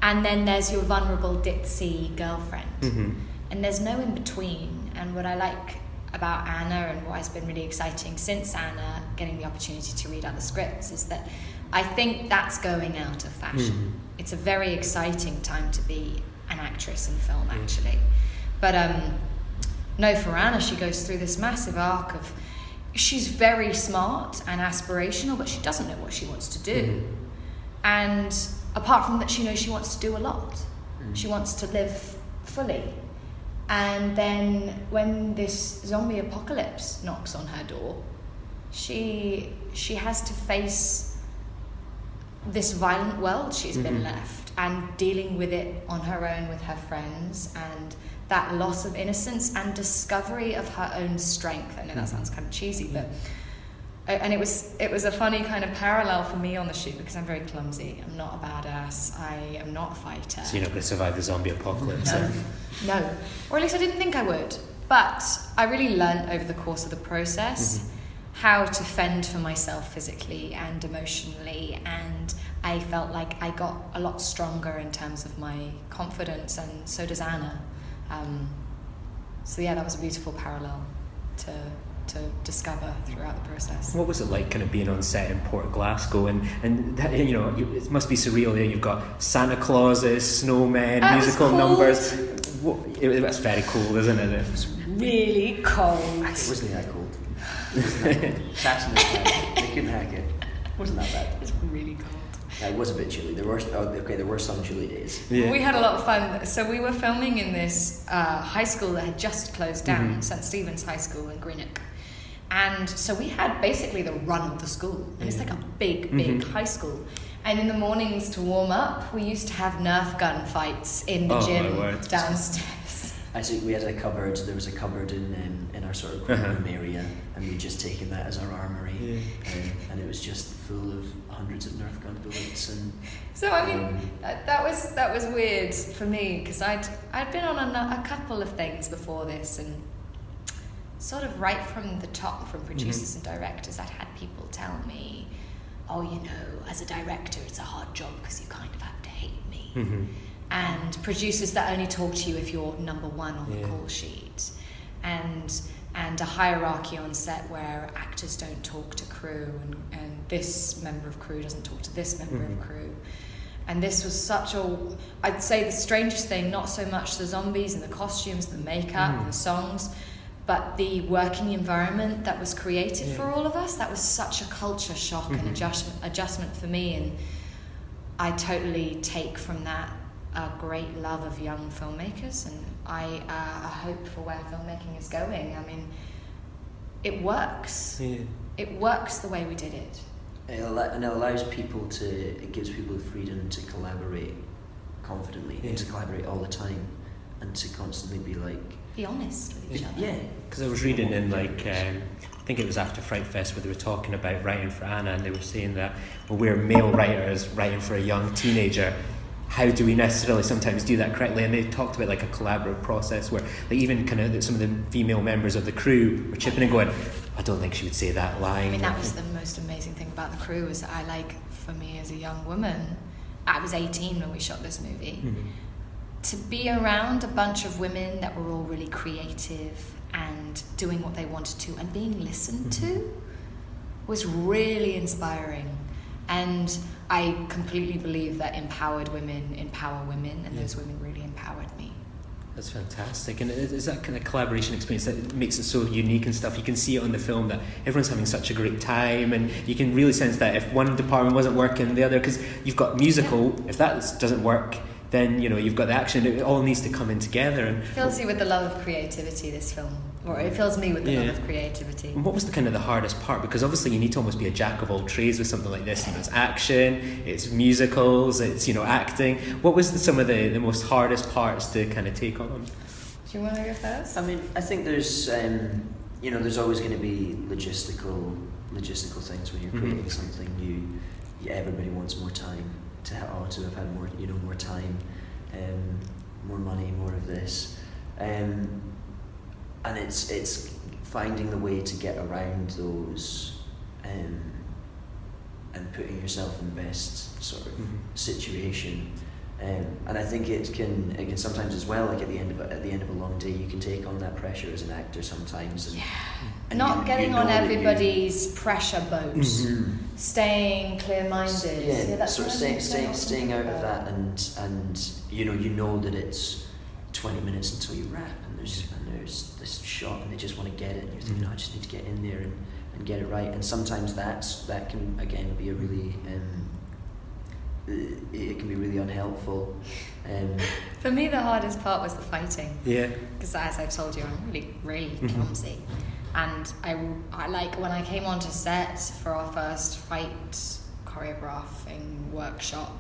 [SPEAKER 13] And then there's your vulnerable, ditzy girlfriend. And there's no in between. And what I like about Anna, and what has been really exciting since Anna getting the opportunity to read out the scripts, is that I think that's going out of fashion. It's a very exciting time to be an actress in film, actually. But no, for Anna, she goes through this massive arc of, she's very smart and aspirational, but she doesn't know what she wants to do. And apart from that, she knows she wants to do a lot. She wants to live fully. And then when this zombie apocalypse knocks on her door, she has to face this violent world she's been left, and dealing with it on her own with her friends, and that loss of innocence and discovery of her own strength. I know that sounds kind of cheesy, but and it was a funny kind of parallel for me on the shoot, because I'm very clumsy. I'm not a badass. I am not a fighter.
[SPEAKER 8] So you're not going to survive the zombie apocalypse?
[SPEAKER 13] No. Or at least I didn't think I would. But I really learned over the course of the process how to fend for myself physically and emotionally, and I felt like I got a lot stronger in terms of my confidence, and so does Anna. So yeah, that was a beautiful parallel to discover throughout the process.
[SPEAKER 8] What was it like kind of being on set in Port Glasgow, and that, it must be surreal. You've got Santa Clauses, snowmen, musical numbers. That's very cool, isn't it?
[SPEAKER 13] It was really cold.
[SPEAKER 14] It wasn't that cold. Sat in the sky. They couldn't hack it. It wasn't that bad.
[SPEAKER 13] It was really cold.
[SPEAKER 14] Yeah, it was a bit chilly. There were some chilly days.
[SPEAKER 13] We had a lot of fun. So we were filming in this high school that had just closed down, St. Stephen's High School in Greenock. And so we had basically the run of the school. And it's like a big high school. And in the mornings to warm up, we used to have Nerf gun fights in the gym downstairs.
[SPEAKER 14] Actually, we had a cupboard. There was a cupboard in our sort of room area, and we'd just taken that as our armory, and it was just full of hundreds of Nerf gun bullets. And
[SPEAKER 13] so I mean, that was weird for me, because I'd been on a couple of things before this, and sort of right from the top, from producers and directors, I'd had people tell me, oh, you know, as a director, it's a hard job because you kind of have to hate me. And producers that only talk to you if you're number one on the call sheet, and a hierarchy on set where actors don't talk to crew, and this member of crew doesn't talk to this member of crew. And this was such I'd say the strangest thing, not so much the zombies and the costumes, the makeup, the songs, but the working environment that was created for all of us. That was such a culture shock and adjustment for me, and I totally take from that a great love of young filmmakers, and I hope for where filmmaking is going. I mean, it works. It works the way we did it.
[SPEAKER 14] And it allows people it gives people the freedom to collaborate confidently, and to collaborate all the time, and to constantly be honest with each other.
[SPEAKER 8] Yeah, because I was reading in I think it was after Fright Fest, where they were talking about writing for Anna, and they were saying that, well, we're male writers writing for a young teenager. How do we necessarily sometimes do that correctly? And they talked about like a collaborative process where even kind of some of the female members of the crew were chipping in, going, I don't think she would say that line.
[SPEAKER 13] I mean, that was the most amazing thing about the crew, is that for me as a young woman, I was 18 when we shot this movie. To be around a bunch of women that were all really creative and doing what they wanted to and being listened to was really inspiring. And I completely believe that empowered women empower women, and those women really empowered me.
[SPEAKER 8] That's fantastic. And is that kind of collaboration experience that makes it so unique and stuff? You can see it on the film that everyone's having such a great time, and you can really sense that if one department wasn't working, the other, because you've got musical, if that doesn't work, then you've got the action. It all needs to come in together. And
[SPEAKER 13] it fills you with the love of creativity, this film. Or it fills me with the love of creativity.
[SPEAKER 8] And what was the hardest part? Because obviously you need to almost be a jack of all trades with something like this. It's action, it's musicals, it's acting. What was some of the most hardest parts to kind of take on?
[SPEAKER 13] Do you want to go first?
[SPEAKER 14] I mean, I think there's there's always going to be logistical things when you're creating something new. Everybody wants more time to have had more more time, more money, more of this. And it's finding the way to get around those, and putting yourself in the best sort of situation. And I think it can sometimes as well, like at the end of a long day, you can take on that pressure as an actor sometimes. And
[SPEAKER 13] not getting on everybody's pressure boat, staying clear-minded.
[SPEAKER 14] That's sort of staying out of that, and you know that it's 20 minutes until you wrap, and there's this shot, and they just want to get it, and you're thinking, I just need to get in there and get it right. And sometimes that can again be a really it can be really unhelpful.
[SPEAKER 13] For me, the hardest part was the fighting.
[SPEAKER 8] Yeah.
[SPEAKER 13] Because as I've told you, I'm really, really clumsy. And I like when I came onto set for our first fight choreographing workshop,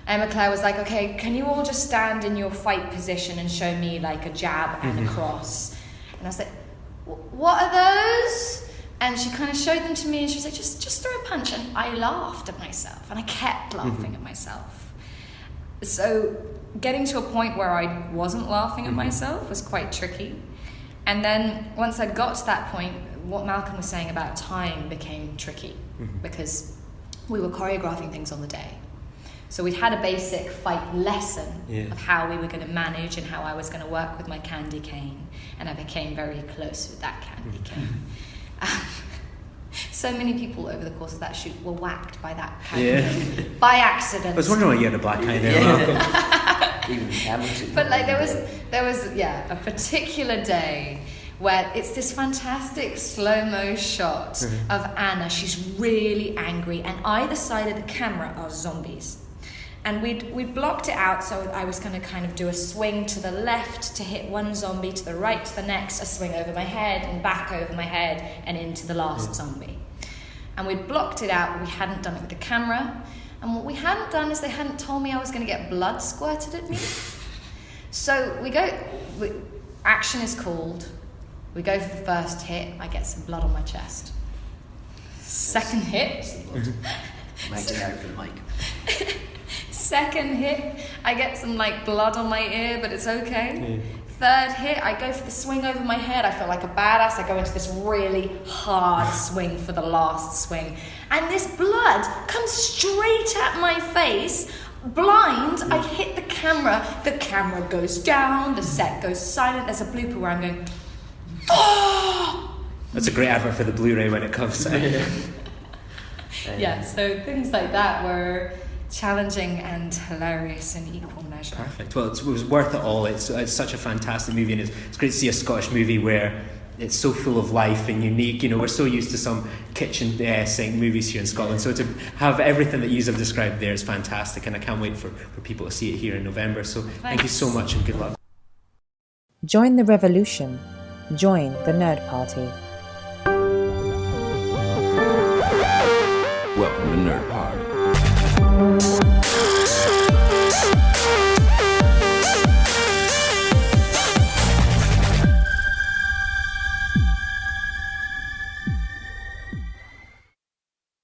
[SPEAKER 13] Claire was like, okay, can you all just stand in your fight position and show me like a jab and a cross? And I was like, what are those? And she kind of showed them to me, and she was like, just throw a punch. And I laughed at myself, and I kept laughing at myself. So getting to a point where I wasn't laughing at myself was quite tricky. And then once I got to that point, what Malcolm was saying about time became tricky, because we were choreographing things on the day. So we'd had a basic fight lesson of how we were going to manage and how I was going to work with my candy cane, and I became very close with that candy cane. So many people over the course of that shoot were whacked by that candy cane by accident.
[SPEAKER 8] I was wondering why you had a black eye there, Malcolm.
[SPEAKER 13] But like there was a particular day where it's this fantastic slow-mo shot of Anna. She's really angry, and either side of the camera are zombies. And we'd blocked it out, so I was going to kind of do a swing to the left to hit one zombie, to the right to the next, a swing over my head and back over my head and into the last zombie. And we'd blocked it out, we hadn't done it with the camera. And what we hadn't done is they hadn't told me I was going to get blood squirted at me. So action is called, we go for the first hit, I get some blood on my chest. Second hit.
[SPEAKER 14] Mic'd out for the mic.
[SPEAKER 13] Second hit, I get some blood on my ear, but it's okay. Third hit, I go for the swing over my head. I feel like a badass. I go into this really hard swing for the last swing. And this blood comes straight at my face. Blind, I hit the camera goes down, the set goes silent. There's a blooper where I'm going, oh!
[SPEAKER 8] That's a great advert for the Blu-ray when it comes out.
[SPEAKER 13] Yeah, so things like that were challenging and hilarious in equal measure.
[SPEAKER 8] Perfect. Well, it was worth it all. It's such a fantastic movie, and it's great to see a Scottish movie where it's so full of life and unique. We're so used to some kitchen sink movies here in Scotland, so to have everything that you have described there is fantastic, and I can't wait for people to see it here in November. So thank you so much and good luck.
[SPEAKER 1] Join the revolution. Join the Nerd Party.
[SPEAKER 3] Welcome to Nerd Party.